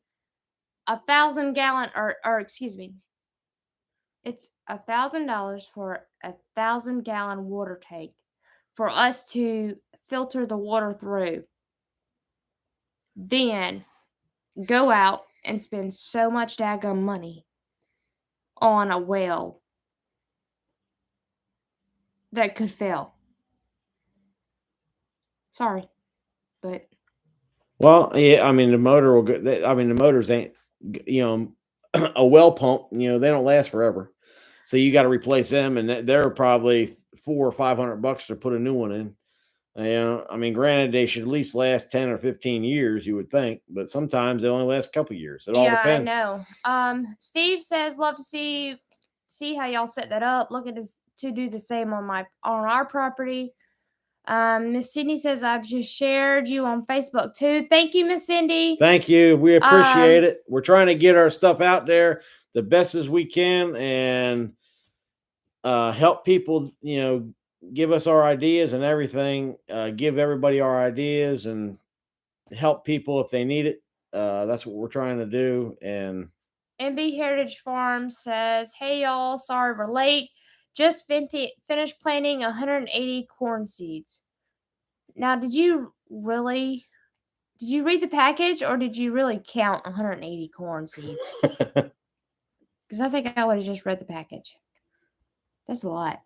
1,000 gallon, or excuse me. It's $1,000 for 1,000 gallon water tank for us to filter the water through. Then go out and spend so much daggum money on a well that could fail. Sorry, but. Well, yeah, I mean, the motor will go. I mean, the motors ain't, a well pump, they don't last forever. So you got to replace them, and they're probably $400 or $500 to put a new one in. I mean, granted, they should at least last 10 or 15 years, you would think, but sometimes they only last a couple years. It all depends. I know. Steve says, love to see how y'all set that up. Looking to do the same on our property. Miss Cindy says, I've just shared you on Facebook too. Thank you, Miss Cindy. Thank you. We appreciate it. We're trying to get our stuff out there the best as we can and help people, give us our ideas and everything, give everybody our ideas and help people if they need it. That's what we're trying to do. And MB Heritage Farm says, hey y'all, sorry we're late. Just finished planting 180 corn seeds. Now, did you read the package, or did you really count 180 corn seeds? Because I think I would have just read the package. That's a lot.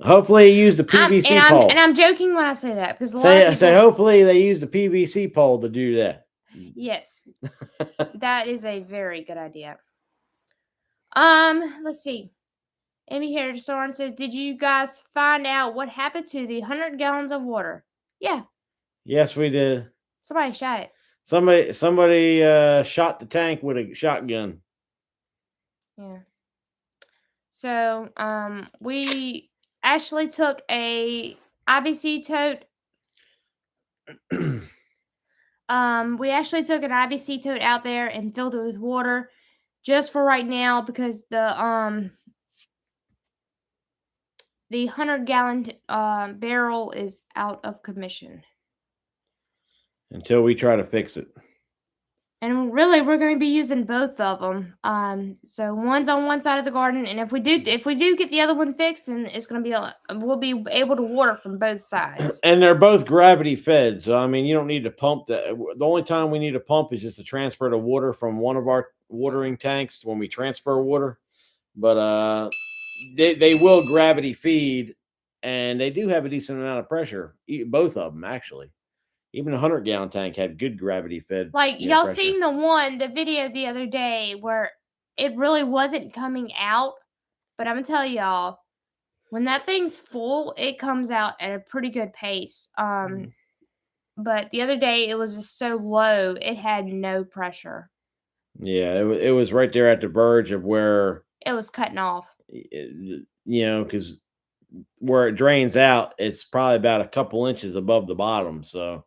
Hopefully, he used the PVC pole. And I'm joking when I say that because a lot of people say hopefully they used the PVC pole to do that. Yes, that is a very good idea. Let's see. Amy here Soren says, "Did you guys find out what happened to the 100 gallons of water?" Yeah. Yes, we did. Somebody shot it. Somebody shot the tank with a shotgun. Yeah. So, we actually took a IBC tote. We actually took an IBC tote out there and filled it with water just for right now because the 100-gallon barrel is out of commission. Until we try to fix it. And really, we're going to be using both of them. So one's on one side of the garden, and if we do get the other one fixed, then it's going to be we'll be able to water from both sides. And they're both gravity fed, so I mean, you don't need to pump that. The only time we need to pump is just to transfer the water from one of our watering tanks when we transfer water. But they will gravity feed, and they do have a decent amount of pressure. Both of them actually. Even a 100-gallon tank had good gravity fed. Like y'all seen the video the other day where it really wasn't coming out, but I'm gonna tell y'all, when that thing's full, it comes out at a pretty good pace. But the other day it was just so low, it had no pressure. Yeah, it was right there at the verge of where it was cutting off. Because where it drains out, it's probably about a couple inches above the bottom. So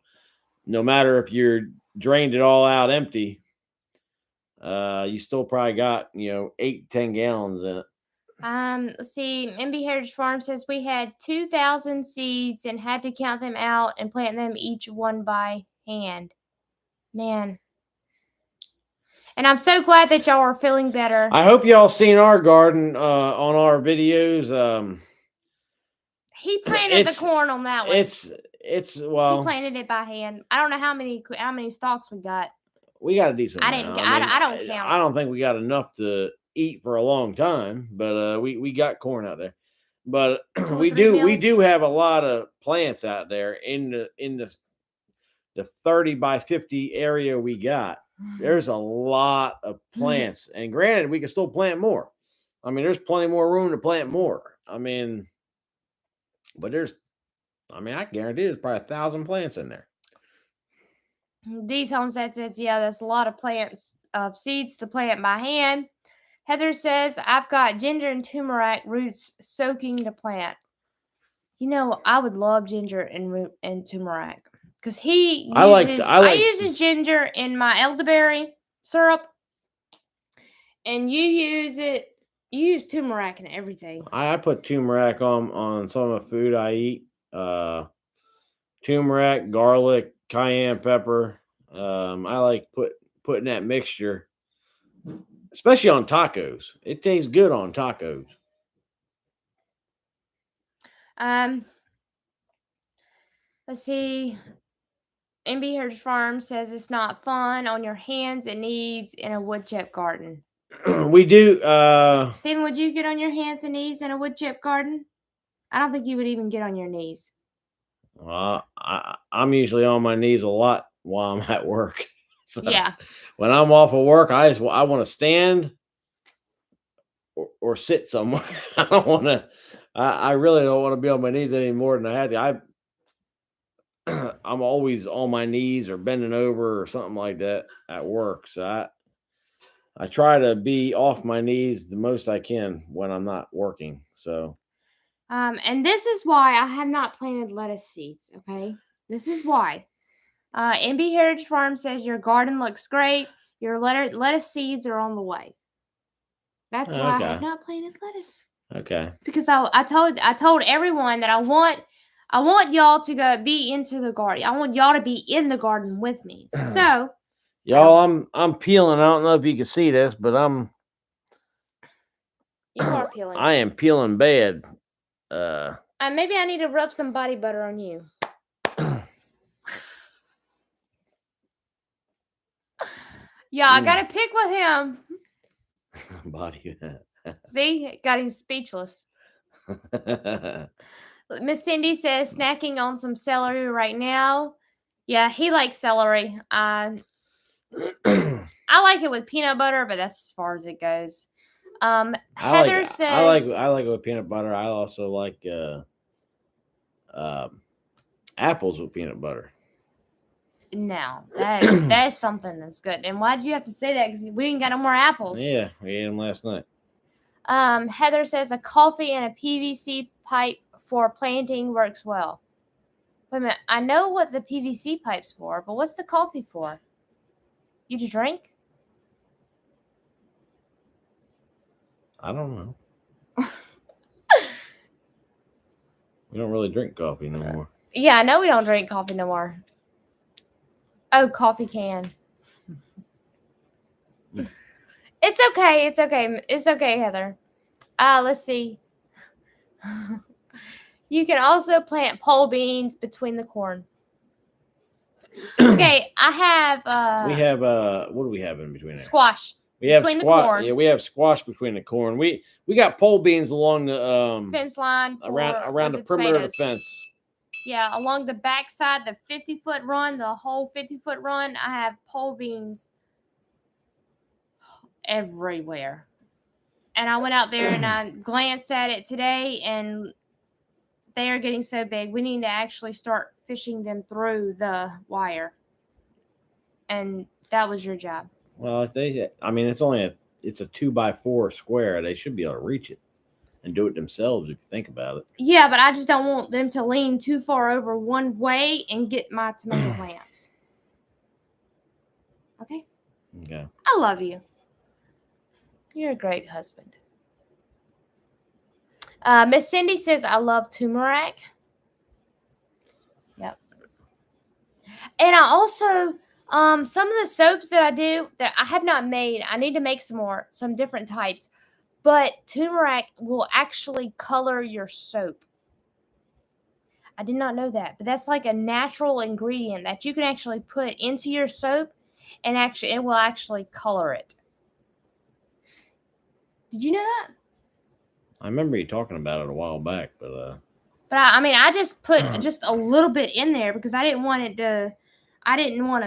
no matter if you're drained it all out empty, you still probably got 8-10 gallons in it. Let's see. MB Heritage Farm says we had 2,000 seeds and had to count them out and plant them each one by hand. Man. And I'm so glad that y'all are feeling better. I hope y'all seen our garden on our videos. He planted the corn on that one. Well, he planted it by hand. I don't know how many stalks we got. We got a decent amount. I don't count. I don't think we got enough to eat for a long time, but we got corn out there. But we do have a lot of plants out there in the 30 by 50 area we got. There's a lot of plants, and granted, we can still plant more. I mean, there's plenty more room to plant more. I mean, but I guarantee there's probably 1,000 plants in there. These Homestead says, yeah, that's a lot of plants of seeds to plant by hand. Heather says, I've got ginger and turmeric roots soaking to plant. I would love ginger and turmeric because I use ginger in my elderberry syrup, and you use turmeric in everything. I put turmeric on some of the food I eat. Turmeric, garlic, cayenne pepper. I like putting that mixture, especially on tacos. It tastes good on tacos. Let's see. MB Heritage Farm says it's not fun on your hands and knees in a wood chip garden. We do. Steven, would you get on your hands and knees in a wood chip garden? I don't think you would even get on your knees. Well, I'm usually on my knees a lot while I'm at work. So yeah. When I'm off of work, I want to stand or sit somewhere. I don't want to. I really don't want to be on my knees any more than I had to. I'm always on my knees or bending over or something like that at work. So I try to be off my knees the most I can when I'm not working. So. And this is why I have not planted lettuce seeds. Okay, this is why. MB Heritage Farm says your garden looks great. Your lettuce seeds are on the way. That's why I have not planted lettuce. Okay. Because I told everyone that I want y'all to go be into the garden. I want y'all to be in the garden with me. So, y'all, I'm peeling. I don't know if you can see this, but you are peeling. I am peeling bad. Maybe I need to rub some body butter on you. Yeah, I gotta pick with him. Body. See, got him speechless. Miss Cindy says snacking on some celery right now. Yeah, he likes celery. I like it with peanut butter, but that's as far as it goes. Heather says I like it with peanut butter. I also like apples with peanut butter. no, that's something that's good. And why'd you have to say that? Because we didn't got no more apples. Yeah, we ate them last night. Heather says a coffee and a PVC pipe for planting works well. Wait a minute, I know what the PVC pipe's for, but what's the coffee for? You to drink? I don't know. We don't really drink coffee no more. Yeah, I know we don't drink coffee no more. Oh, coffee can. It's okay. It's okay. It's okay, Heather. Let's see. You can also plant pole beans between the corn. Okay, I have we have what do we have in between there? Squash. We have between squash. the corn. Yeah, we have squash between the corn. We got pole beans along the fence line around the perimeter of the fence. Yeah, along the backside, the 50-foot run, the whole 50-foot run, I have pole beans everywhere. And I went out there and I glanced at it today, and they are getting so big. We need to actually start fishing them through the wire. And that was your job. Well, it's a 2x4 square. They should be able to reach it and do it themselves if you think about it. Yeah, but I just don't want them to lean too far over one way and get my tomato plants. Okay? Okay. I love you. You're a great husband. Miss Cindy says, I love turmeric. Yep. And I also, some of the soaps that I do that I have not made, I need to make some different types. But turmeric will actually color your soap. I did not know that. But that's like a natural ingredient that you can actually put into your soap, and it will actually color it. Did you know that? I remember you talking about it a while back, but I just put just a little bit in there because I didn't want to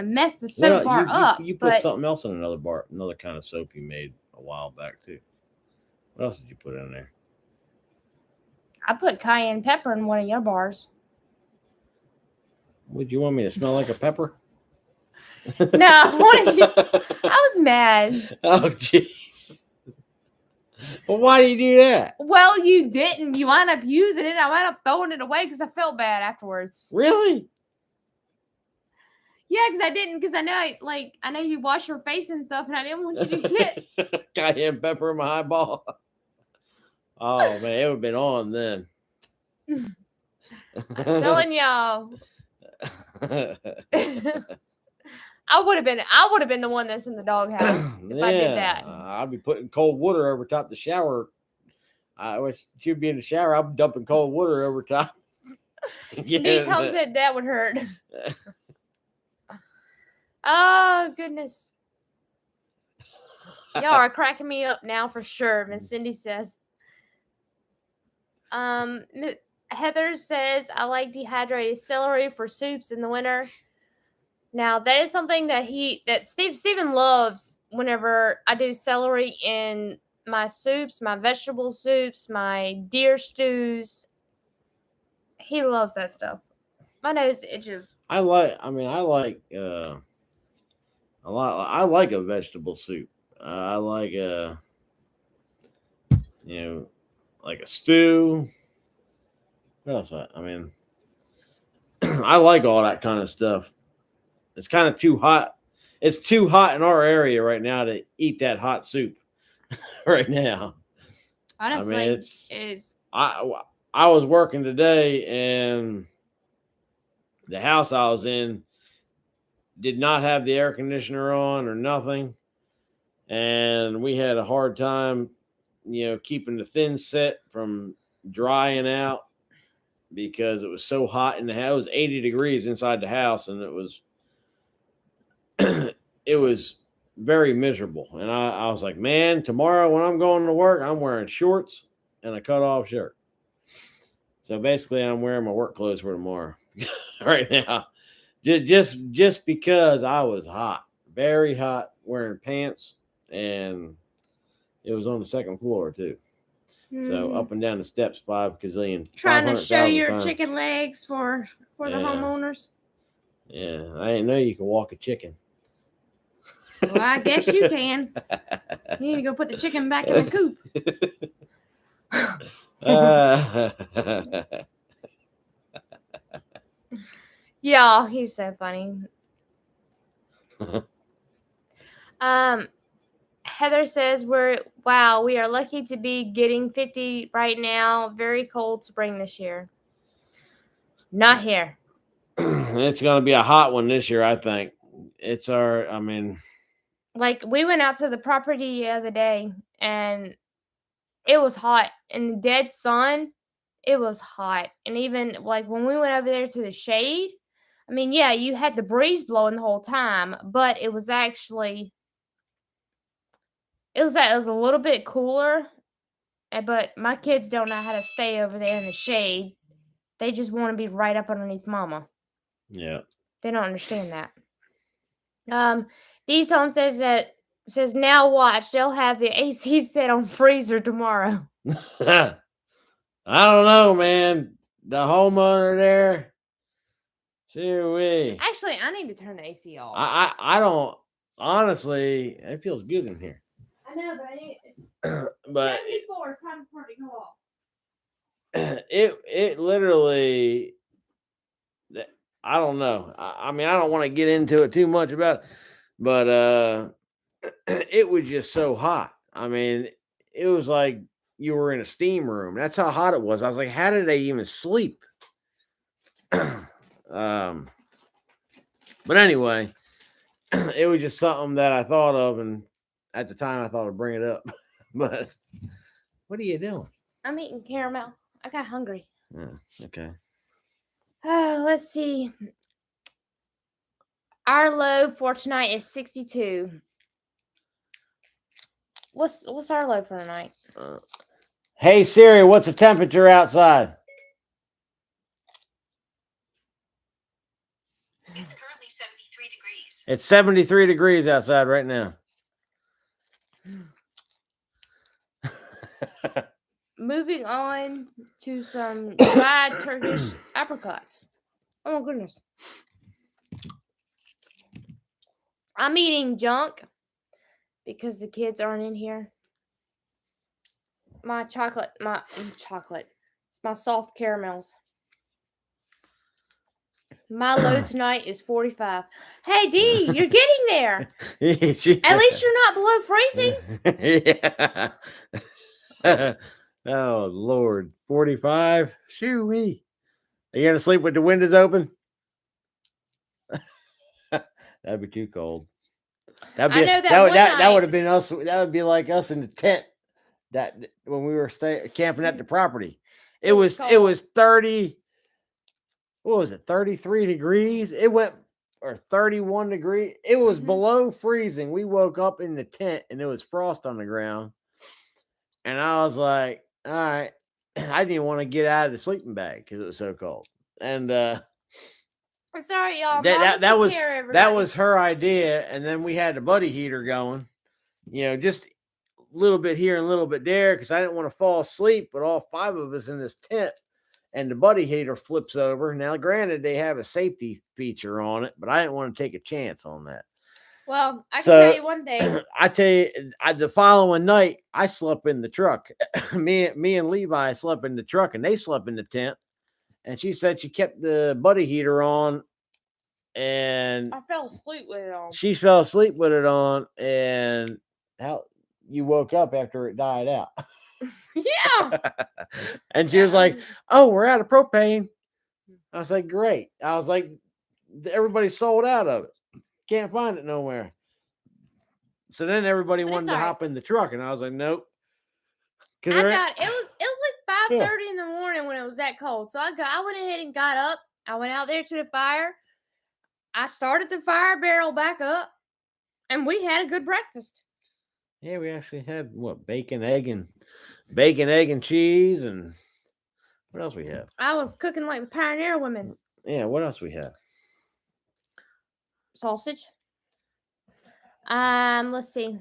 mess the soap bar up. You put something else in another kind of soap you made a while back too. What else did you put in there? I put cayenne pepper in one of your bars. Would you want me to smell like a pepper? No, I was mad. Oh, jeez. Well, why do you do that? Well, you didn't. You wound up using it. I wound up throwing it away because I felt bad afterwards. Really? Yeah, because I didn't. Because I know you wash your face and stuff, and I didn't want you to get cayenne pepper in my eyeball. Oh man, it would have been on then. I'm telling y'all. I would have been the one that's in the doghouse if I did that. I'd be putting cold water over top the shower. I wish she'd be in the shower. I'm dumping cold water over top. These homes said that would hurt. Oh goodness. Y'all are cracking me up now for sure, Miss Cindy says. Heather says, I like dehydrated celery for soups in the winter. Now, that is something that Stephen loves whenever I do celery in my soups, my vegetable soups, my deer stews. He loves that stuff. My nose itches. I like a vegetable soup. I like like a stew. What else? I like all that kind of stuff. It's kind of too hot. It's too hot in our area right now to eat that hot soup right now. Honestly, I was working today, and the house I was in did not have the air conditioner on or nothing. And we had a hard time, keeping the thin set from drying out because it was so hot in the house. It was 80 degrees inside the house, and it was very miserable. And I was like, man, tomorrow when I'm going to work, I'm wearing shorts and a cut off shirt. So basically, I'm wearing my work clothes for tomorrow right now. Just because I was hot, very hot, wearing pants, and it was on the second floor too. So up and down the steps 5 gazillion. Trying to show your times. chicken legs for the homeowners. Yeah, I didn't know you could walk a chicken. Well, I guess you can. You need to go put the chicken back in the coop. Y'all, he's so funny. Heather says we are lucky to be getting 50 right now. Very cold spring this year. Not here. It's gonna be a hot one this year, I think. Like we went out to the property the other day and it was hot. In the dead sun, it was hot. And even like when we went over there to the shade, I mean, yeah, you had the breeze blowing the whole time, but it was actually it was a little bit cooler. But my kids don't know how to stay over there in the shade. They just want to be right up underneath mama. Yeah. They don't understand that. These Home says now watch, they'll have the AC set on freezer tomorrow. I don't know, man. The homeowner there. Actually, I need to turn the AC off. I don't honestly, it feels good in here. I know, but I need but 74, it's time for it to go off. It literally, I don't know. I mean, I don't want to get into it too much about it, but it was just so hot. I mean, it was like you were in a steam room. That's how hot it was. I was like, how did they even sleep? But anyway, it was just something that I thought of, and at the time I thought I'd bring it up. But what are you doing? I'm eating caramel. I got hungry. Oh, okay. Let's see. Our low for tonight is 62. What's our low for tonight? Hey Siri, what's the temperature outside? It's currently 73 degrees. It's 73 degrees outside right now. Moving on to some dried Turkish apricots. Oh my goodness. I'm eating junk because the kids aren't in here. My chocolate. It's my soft caramels. My low tonight is 45. Hey, D, you're getting there. At least you're not below freezing. Yeah. Oh, Lord. 45? Shoo-wee. Are you going to sleep with the windows open? That'd be too cold. That would have been us. That would be like us in the tent that when we were camping at the property. It was 30. What was it? 33 degrees. It went, or 31 degrees. It was below freezing. We woke up in the tent and it was frost on the ground. And I was like, all right. I didn't even want to get out of the sleeping bag because it was so cold. And I'm sorry, y'all. That was her idea. And then we had the buddy heater going, just a little bit here and a little bit there because I didn't want to fall asleep. But all 5 of us in this tent, and the buddy heater flips over. Now, granted, they have a safety feature on it, but I didn't want to take a chance on that. Well, I can tell you one thing. I tell you, the following night, I slept in the truck. me and Levi slept in the truck, and they slept in the tent. And she said she kept the buddy heater on, and I fell asleep with it on. She fell asleep with it on, and how you woke up after it died out. Yeah. And she was like, "Oh, we're out of propane." I was like, "Great." I was like, "Everybody sold out of it. Can't find it nowhere." So then everybody wanted to hop in the truck, and I was like, "Nope." It was like 5:30 in the morning when it was that cold. So I went ahead and got up. I went out there to the fire. I started the fire barrel back up. And we had a good breakfast. Yeah, we actually had what bacon, egg, and cheese, and what else we have? I was cooking like the pioneer women. Yeah, what else we have? Sausage. Let's see.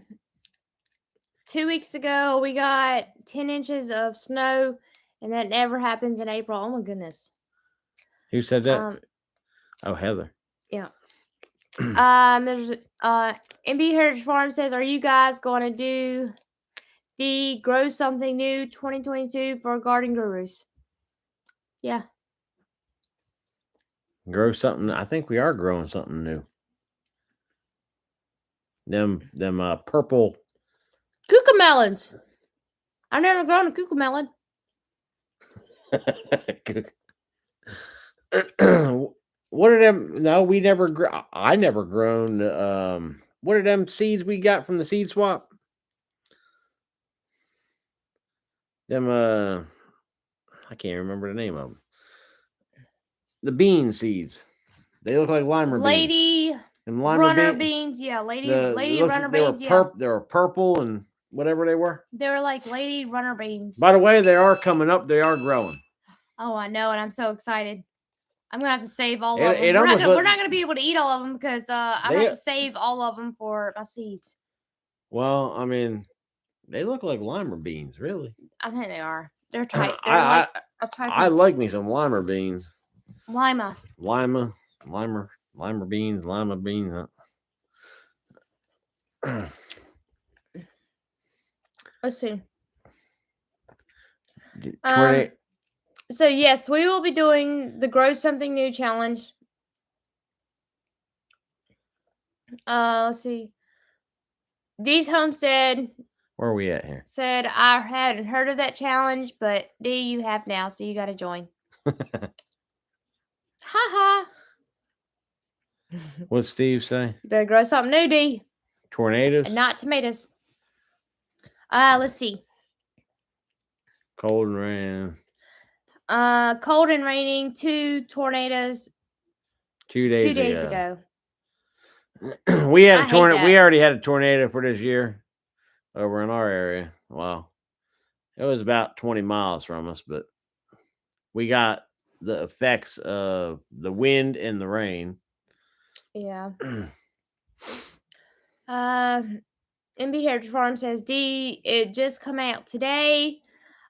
2 weeks ago, we got 10 inches of snow, and that never happens in April. Oh my goodness. Who said that? Oh, Heather. Yeah. There's MB Heritage Farm says, "Are you guys going to do the Grow Something New 2022 for Garden Gurus?" Yeah. Grow something. I think we are growing something new. Them purple. Cucamelons. I've never grown a cucamelon. What are them? No, we never. I never grown. What are them seeds we got from the seed swap? Them. I can't remember the name of them. The bean seeds. They look like lima beans. Lady runner beans. Yeah, lady runner beans. Yeah. They were purple and whatever they were. They were like lady runner beans. By the way, they are coming up. They are growing. Oh, I know, and I'm so excited. I'm gonna have to save all of them. We're not gonna be able to eat all of them because I have to save all of them for my seeds. Well, I mean, they look like lima beans, really. I think they are. They're tight. They're I like me some lima beans. Lima beans. Let's see. So yes, we will be doing the Grow Something New challenge. Let's see. Dee's Homestead. Where are we at here? Said I hadn't heard of that challenge, but Dee, you have now, so you got to join. Ha. What's Steve say? You better grow something new, Dee. Tornadoes? And not tomatoes. Let's see. Cold and rain. Cold and raining. 2 tornadoes. 2 days ago. We had a tornado. We already had a tornado for this year over in our area. Wow. It was about 20 miles from us, but we got the effects of the wind and the rain. Yeah. MB Heritage Farm says, D, it just come out today.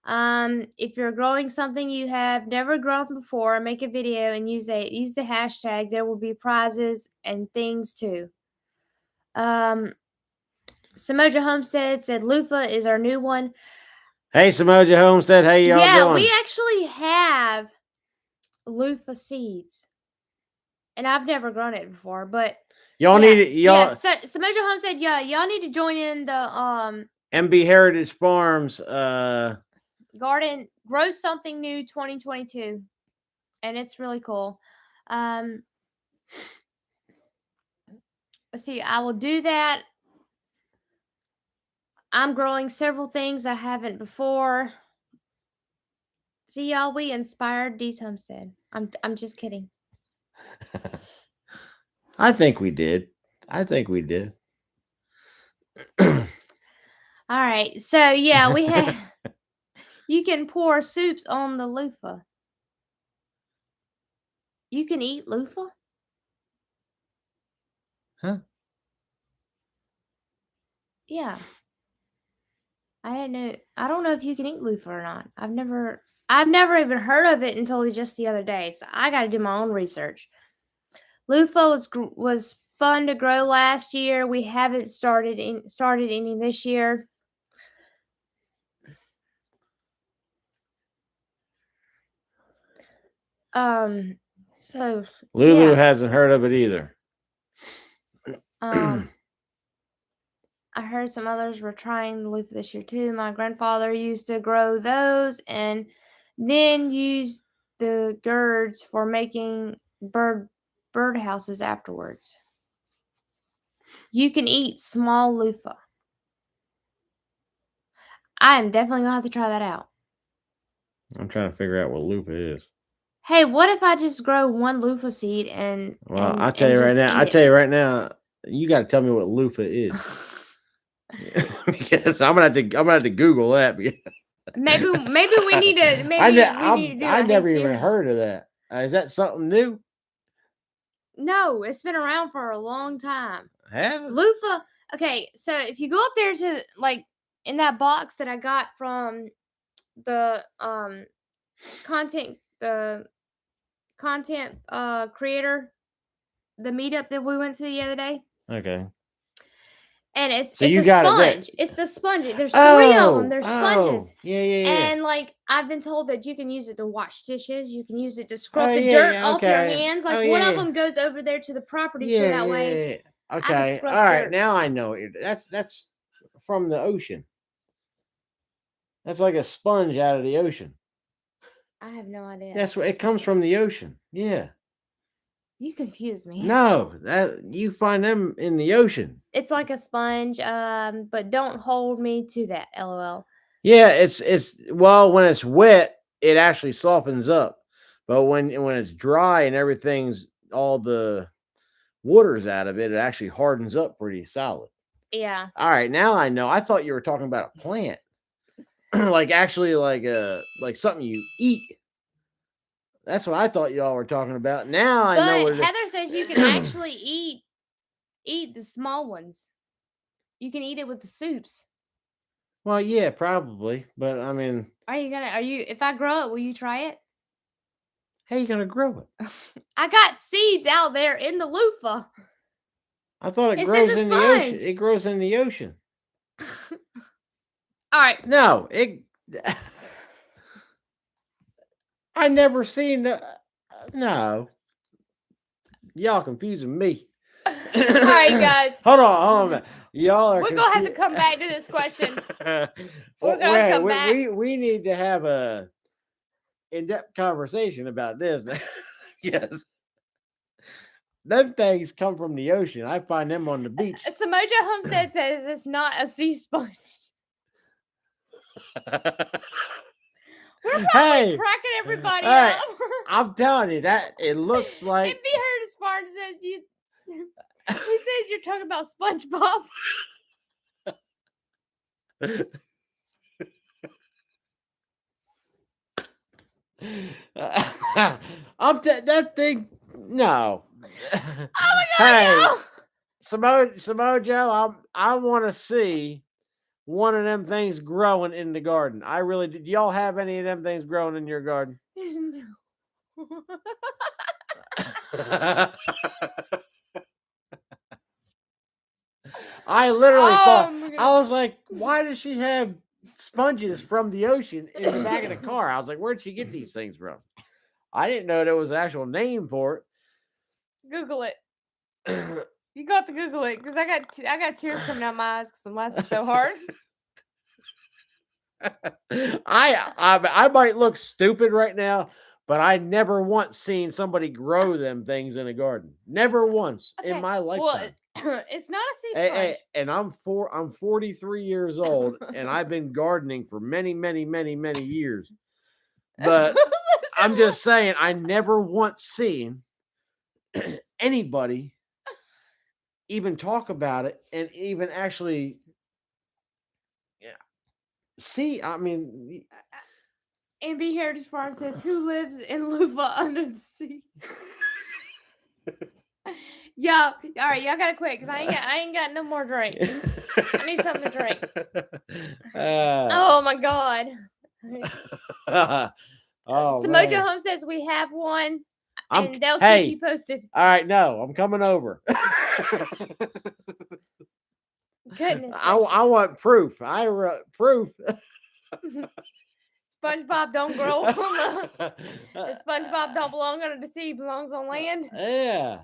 If you're growing something you have never grown before, make a video and use the hashtag. There will be prizes and things too. Samoja Homestead said Loofah is our new one. Hey, Samoja Homestead, how y'all doing? Yeah, we actually have Loofah seeds, and I've never grown it before. But y'all need it. Y'all, Samoja Homestead, y'all need to join in the MB Heritage Farms Garden Grow Something New 2022, and it's really cool. Let's see, I will do that. I'm growing several things I haven't before. See, y'all, we inspired Dee's Homestead. I'm just kidding. I think we did. All right, so yeah, we have. You can pour soups on the loofah. You can eat loofah? Huh? Yeah. I didn't know. I don't know if you can eat loofah or not. I've never even heard of it until just the other day. So I got to do my own research. Loofah was fun to grow last year. We haven't started any this year. So Lulu hasn't heard of it either. I heard some others were trying the loofah this year too. My grandfather used to grow those and then use the gourds for making bird houses afterwards. You can eat small loofah. I am definitely gonna have to try that out. I'm trying to figure out what loofah is. Hey, what if I just grow one loofah seed and? Well, I'll tell you right now. You got to tell me what loofah is. Because I'm gonna have to Google that. Maybe we need to do I a never even series. heard of that. Is that something new? No, it's been around for a long time. Has it? Loofah. Okay, so if you go up there to like in that box that I got from the content creator, the meetup that we went to the other day. Okay. And it's you a got it there. sponge. It's the sponge. There's 3 of them. There's sponges. Yeah. And like I've been told that you can use it to wash dishes. You can use it to scrub the dirt off your hands. Like one of them goes over there to the property, so that way. Okay. All right. Now I know it. That's from the ocean. That's like a sponge out of the ocean. I have no idea. That's what it comes from the ocean. Yeah. You confuse me. No, that you find them in the ocean. It's like a sponge, but don't hold me to that. LOL. Yeah, it's well, when it's wet, it actually softens up. But when it's dry and everything's all the water's out of it, it actually hardens up pretty solid. Yeah. All right, now I know. I thought you were talking about a plant. like something you eat. That's what I thought y'all were talking about. Now I know what Heather says you can actually eat the small ones. You can eat it with the soups. Well, yeah, probably. But I mean, if I grow it, will you try it? How you gonna grow it? I got seeds out there in the loofah. I thought it grows in the ocean. It grows in the ocean. All right. No, I never seen no. Y'all confusing me. All right, guys. Hold on. Y'all are. We're gonna have to come back to this question. We're gonna come back. We need to have a in-depth conversation about this. Yes. Them things come from the ocean. I find them on the beach. Samoja Homestead says it's not a sea sponge. We're probably cracking everybody up. I'm telling you that it looks like. If you heard a sponge says you. He says you're talking about SpongeBob. That thing. No. Oh my God! Hey, Samojo, I want to see one of them things growing in the garden. I really do. Do y'all have any of them things growing in your garden? No. I literally thought, I was like, why does she have sponges from the ocean in the back of the car? I was like, where'd she get these things from? I didn't know there was an actual name for it. Google it. You got to Google it because I got tears coming out my eyes because I'm laughing so hard. I might look stupid right now, but I never once seen somebody grow them things in a garden. Never once in my lifetime. Well, it's not a sea sponge. And I'm 43 years old, and I've been gardening for many, many, many, many years. But I'm just saying, I never once seen anybody even talk about it and even actually see. I mean, MB Heritage Farm says, "Who lives in Loofah under the sea?" Yeah, all right, y'all gotta quit because I ain't got no more drink. I need something to drink. Oh my God. Samoja Home says we have one, and they'll keep you posted. All right, no, I'm coming over. Goodness. I want proof. Proof. SpongeBob don't grow on the SpongeBob don't belong under the sea. He belongs on land. Yeah.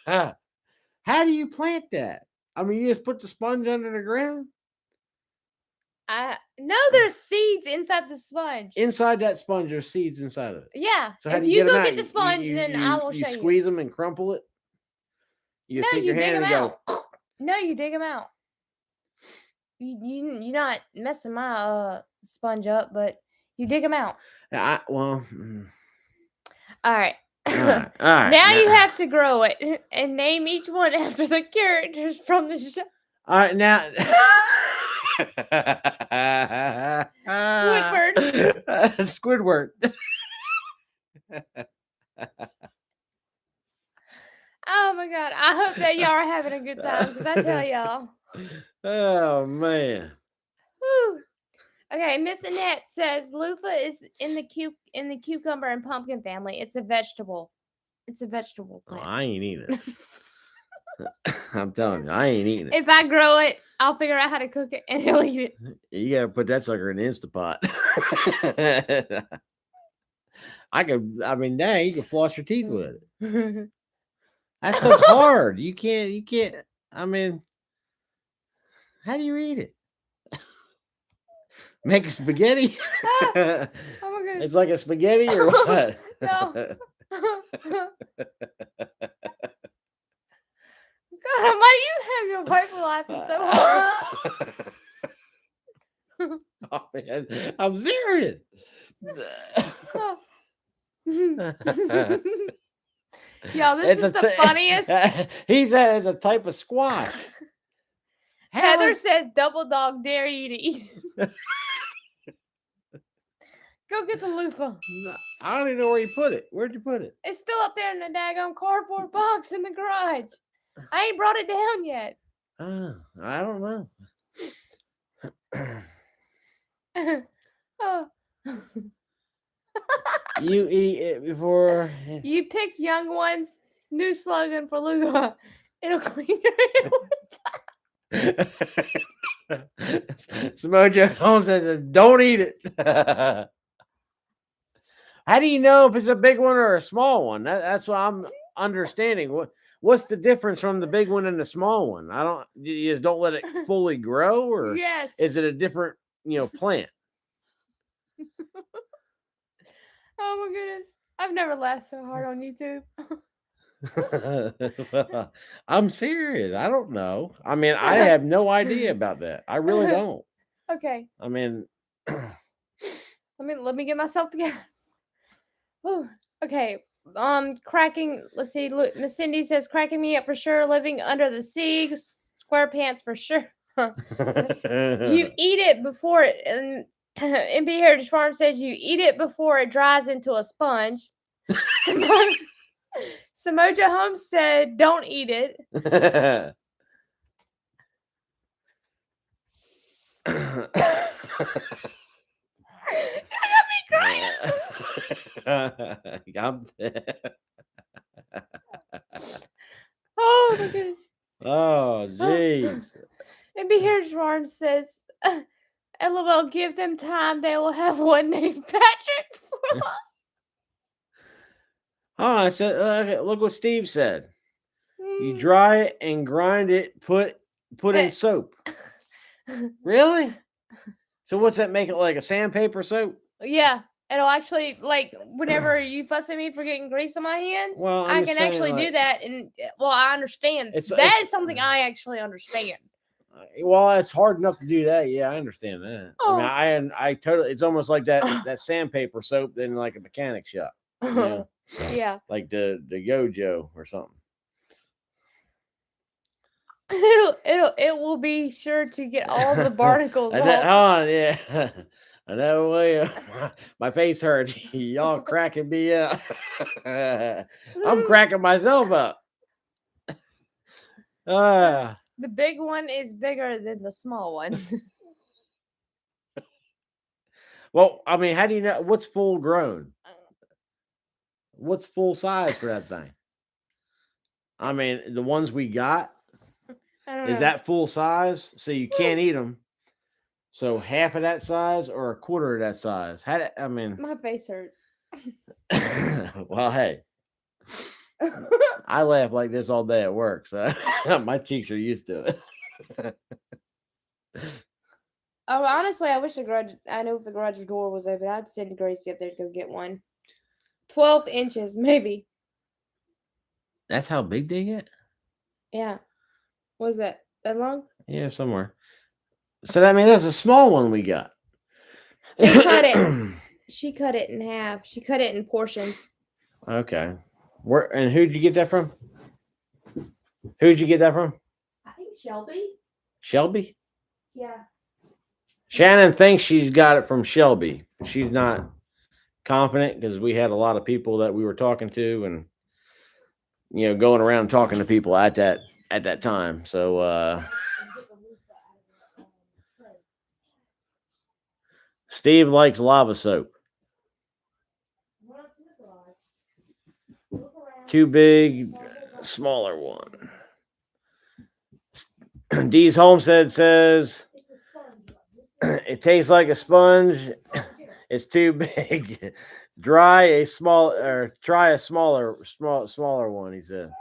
How do you plant that? I mean, you just put the sponge under the ground? No, there's seeds inside the sponge. Inside that sponge, there's seeds inside of it. Yeah. So if you go get the sponge, then I will show you. You squeeze them and crumple it? You just take your hand and go. No, you dig them out. You're not messing my sponge up, but you dig them out. All right. right. All right. Now you have to grow it and name each one after the characters from the show. All right. Now. Squidward. Oh my God. I hope that y'all are having a good time because I tell y'all. Oh, man. Whew. Okay, Miss Annette says loofah is in the cucumber and pumpkin family. It's a vegetable. It's a vegetable Oh, plant. I ain't eating it. I'm telling you, I ain't eating it. If I grow it, I'll figure out how to cook it and he'll eat it. You gotta put that sucker in the Instapot. Dang, you can floss your teeth with it. That stuff's hard. You can't. I mean, how do you eat it? Make a spaghetti? Oh my goodness. It's like a spaghetti or what? No. God, why do you have your wife laughing so hard? Oh, man, I'm serious. Y'all, this is the funniest. He said it's a type of squash. Heather says double dog dare you to eat it. Go get the loofah. I don't even know where you put it. Where'd you put it? It's still up there in the daggone cardboard box in the garage. I ain't brought it down yet. I don't know. Oh. You eat it before. You pick young ones. New slogan for Loofah. It'll clean your Samoja Holmes says, "Don't eat it." How do you know if it's a big one or a small one? That's what I'm understanding. What's the difference from the big one and the small one? You just don't let it fully grow, or yes, is it a different plant? Oh my goodness, I've never laughed so hard on YouTube. I'm serious. I don't know. I mean, I have no idea about that. I really don't. Okay. I mean, let me get myself together. Ooh, okay. Cracking. Let's see. Look, Miss Cindy says cracking me up for sure. Living under the sea. Square pants for sure. You eat it before it. And MP Heritage Farm says you eat it before it dries into a sponge. Samoja Homestead, don't eat it. Crying. Oh my goodness. Oh jeez. And Be Here Farm says, LOL, give them time. They will have one named Patrick. I said, look what Steve said. You dry it and grind it, put in soap. Really? So what's that make it like a sandpaper soap? Yeah. It'll actually, like, whenever you fuss at me for getting grease on my hands, well, I can actually do that. And, well, I understand. That is something I actually understand. Well, it's hard enough to do that. Yeah, I understand that. Oh. I mean, I totally, it's almost like that sandpaper soap in like a mechanic shop. You know? Yeah. Like the Gojo or something. It will be sure to get all the barnacles off. Yeah. I know way my face hurts. Y'all cracking me up. I'm cracking myself up. The big one is bigger than the small one. Well, I mean, how do you know what's full grown? What's full size for that thing? I mean, the ones we got, is that full size? So you can't eat them. So half of that size or a quarter of that size? My face hurts. Well, hey, I laugh like this all day at work, so my cheeks are used to it. Oh, honestly, I wish I knew if the garage door was open. I'd send Gracie up there to go get one. 12 inches, maybe. That's how big they get? Yeah. Was that long? Yeah, somewhere. So that means that's a small one we got. They cut it. She cut it in half. She cut it in portions. Okay. Where and who'd you get that from? Who'd you get that from? I think Shelby. Shelby? Yeah. Shannon thinks she's got it from Shelby. She's not confident because we had a lot of people that we were talking to and going around talking to people at that time. So Steve likes lava soap. Too big, smaller one. Dee's Homestead says it tastes like a sponge. It's too big. Try a smaller one, he said.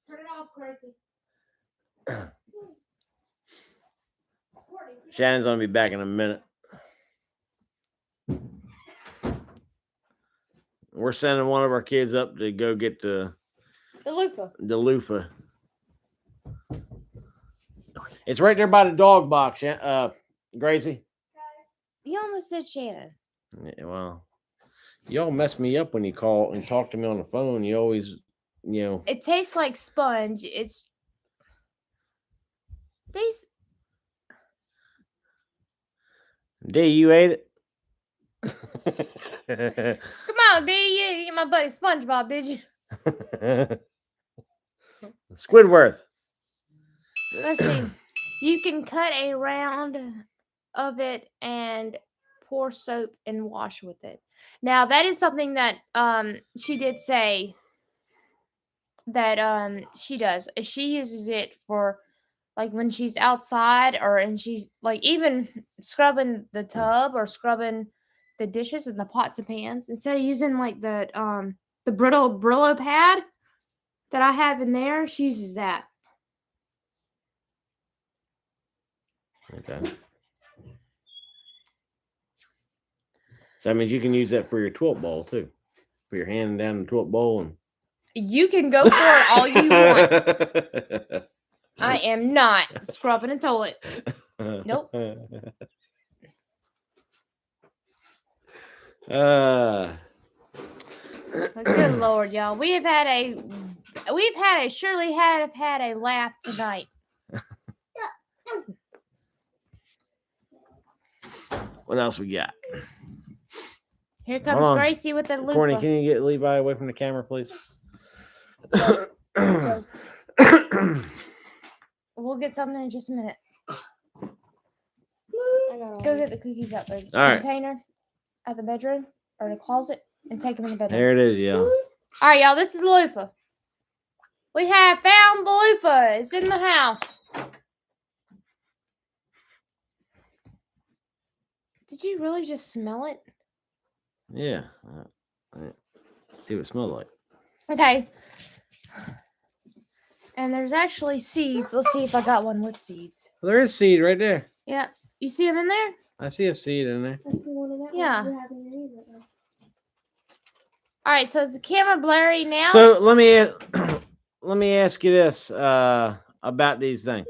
Turn it off, Gracie. Shannon's gonna be back in a minute. We're sending one of our kids up to go get the loofah. It's right there by the dog box, Gracie. You almost said Shannon. Yeah, well, y'all mess me up when you call and talk to me on the phone. You always, It tastes like sponge. It's these. D, you ate it? Come on, D. You didn't get my buddy SpongeBob, did you? Squidward. Let's see. You can cut a round of it and pour soap and wash with it. Now that is something that she did say that she does. She uses it for like when she's outside and she's like even scrubbing the tub or scrubbing the dishes and the pots and pans instead of using like the Brillo pad that I have in there. She uses that. Okay. So that means you can use that for your toilet bowl too. For your hand down the toilet bowl and you can go for it all you want. I am not scrubbing a toilet. Nope. Good Lord, y'all. We've had a laugh tonight. What else we got? Here comes Gracie with the loofah. Corny, can you get Levi away from the camera, please? We'll get something in just a minute. Go get the cookies out the container at the bedroom or the closet and take them in the bedroom. There it is, y'all. All right, y'all. This is loofah. We have found the loofah. It's in the house. Did you really just smell it? Yeah. See what it smells like. Okay. And there's actually seeds. Let's see if I got one with seeds. Well, there is seed right there. Yeah. You see them in there? I see a seed in there. Yeah. All right. So is the camera blurry now? So let me ask you this about these things.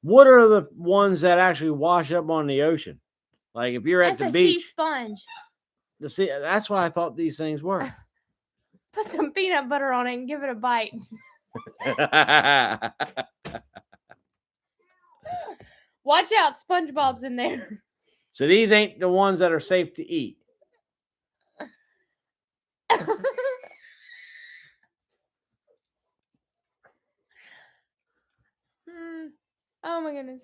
What are the ones that actually wash up on the ocean? Like if you're at the beach. Sea sponge. That's what I thought these things were. Put some peanut butter on it and give it a bite. Watch out, SpongeBob's in there. So these ain't the ones that are safe to eat. Oh my goodness.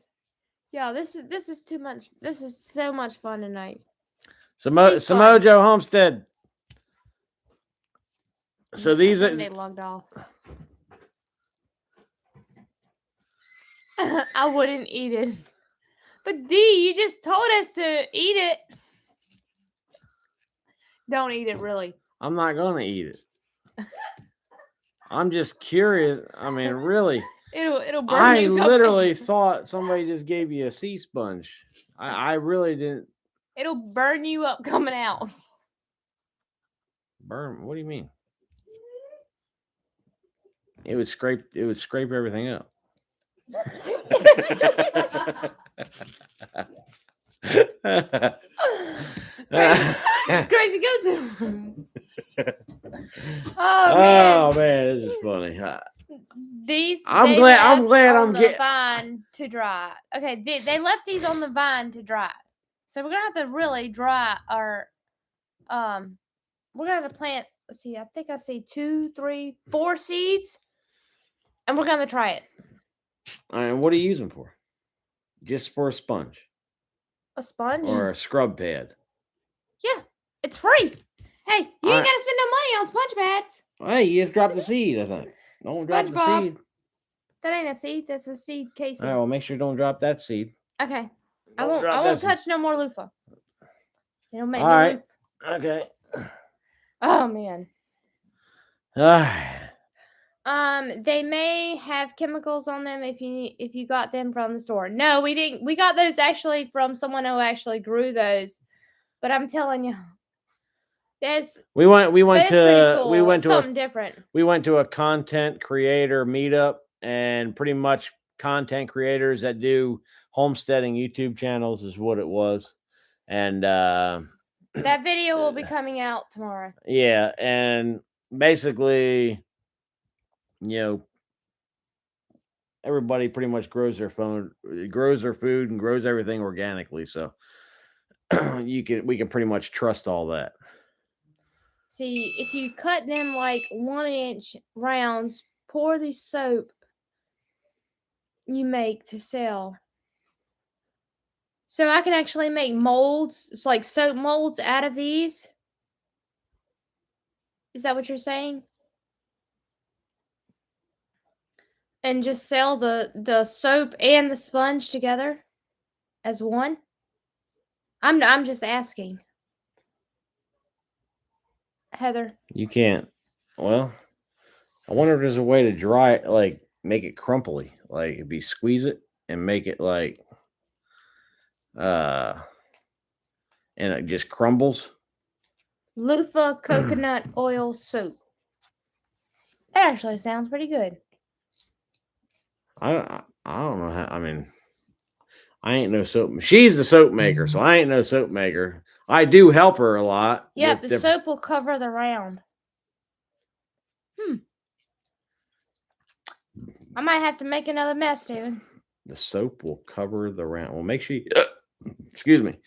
Yeah, this is too much. This is so much fun tonight. Samojo Homestead. So these are. They logged off. I wouldn't eat it. But D, you just told us to eat it. Don't eat it, really. I'm not gonna eat it. I'm just curious. I mean, really. It'll burn I you. literally thought somebody just gave you a sea sponge. I really didn't. It'll burn you up coming out. Burn? What do you mean? It would scrape everything up. Crazy, go to. Oh man, this is funny. these I'm they glad- I'm left glad on I'm the get- vine to dry. Okay, they left these on the vine to dry, so we're gonna have to really dry our We're gonna have to plant. Let's see, I think I see 2, 3, 4 seeds, and we're gonna try it. And what are you using for? Just for a sponge A sponge? or a scrub pad? Yeah, it's free. Hey, you I- ain't gotta spend no money on sponge pads. Hey, you just dropped the seed, I think. Don't drop the SpongeBob. seed. That ain't a seed. That's a seed casing. All right, well, make sure you don't drop that seed. Okay. I Don't won't. drop I that won't seed. touch no more loofah. They don't make All no right. loofah. Okay. Oh man. All right. They may have chemicals on them if you got them from the store. No, we didn't. We got those actually from someone who actually grew those. But I'm telling you, We went that's to pretty cool. we went It's to something different. we went to a content creator meetup, and pretty much content creators that do homesteading YouTube channels is what it was. And That video will be coming out tomorrow. yeah, and basically, everybody pretty much grows their food and grows everything organically. So we can pretty much trust all that. See, if you cut them like 1-inch rounds, pour the soap you make to sell. So I can actually make molds. It's like soap molds out of these. Is that what you're saying? And just sell the soap and the sponge together as one? I'm just asking. Heather. You can't. Well, I wonder if there's a way to dry it, like make it crumply, like if you squeeze it and make it like, and it just crumbles. Loofah coconut oil soap. That actually sounds pretty good. I don't know how. I mean, I ain't no soap. She's the soap maker, so I ain't no soap maker. I do help her a lot. Yep, the soap will cover the round. I might have to make another mess, Steven. The soap will cover the round. Well, make sure you, excuse me.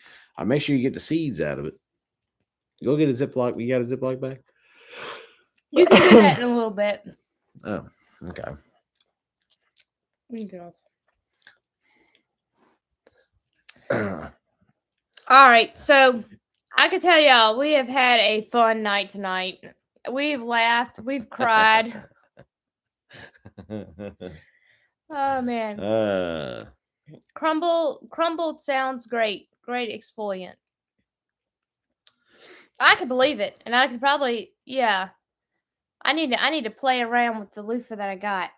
Make sure you get the seeds out of it. Go get a Ziploc. You got a Ziploc bag? You can do that in a little bit. Oh, okay. You go. All right, so I can tell y'all we have had a fun night tonight. We've laughed, we've cried. Oh man. Crumbled sounds great. Great exfoliant. I could believe it, and I could probably I need to play around with the loofah that I got.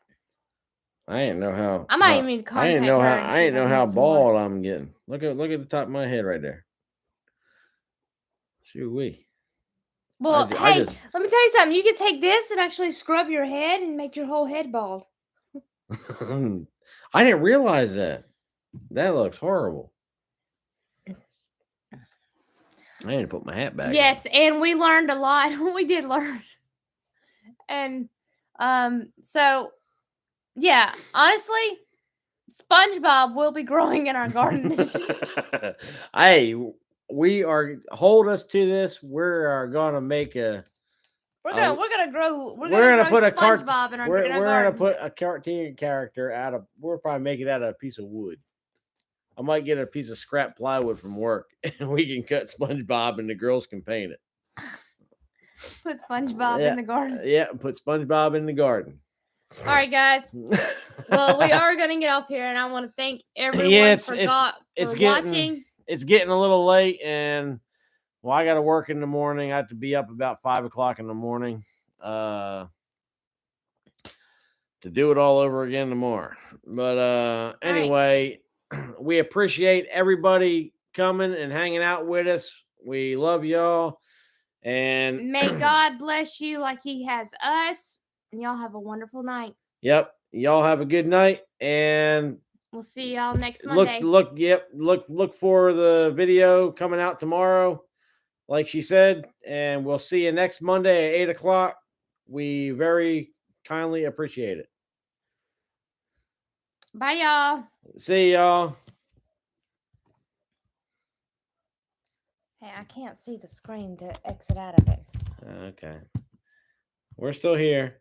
I didn't know how. I might even contact I didn't know her how. and I see if didn't know can how get some more. bald I'm getting. Look at the top of my head right there. Shoo-wee. Well, I hey, just- let me tell you something. You can take this and actually scrub your head and make your whole head bald. I didn't realize that. That looks horrible. I need to put my hat back. Yes, and we learned a lot. We did learn. And so yeah, honestly, SpongeBob will be growing in our garden this year. Hey, hold us to this. We are gonna make a. We're gonna grow put a SpongeBob in our We're garden. gonna put a cartoon character out of. We'll probably make it out of a piece of wood. I might get a piece of scrap plywood from work, and we can cut SpongeBob, and the girls can paint it. Put SpongeBob in the garden. Yeah, put SpongeBob in the garden. All right, guys. Well, we are gonna get off here, and I want to thank everyone for watching. It's getting a little late, and I got to work in the morning. I have to be up about 5 o'clock in the morning to do it all over again tomorrow. But anyway, we appreciate everybody coming and hanging out with us. We love y'all, and may God bless you like He has us. And y'all have a wonderful night. Yep, y'all have a good night, and we'll see y'all next Monday. Look for the video coming out tomorrow. like she said, and we'll see you next Monday at 8 o'clock. We very kindly appreciate it. Bye, y'all. See y'all. Hey, I can't see the screen to exit out of it. Okay. We're still here.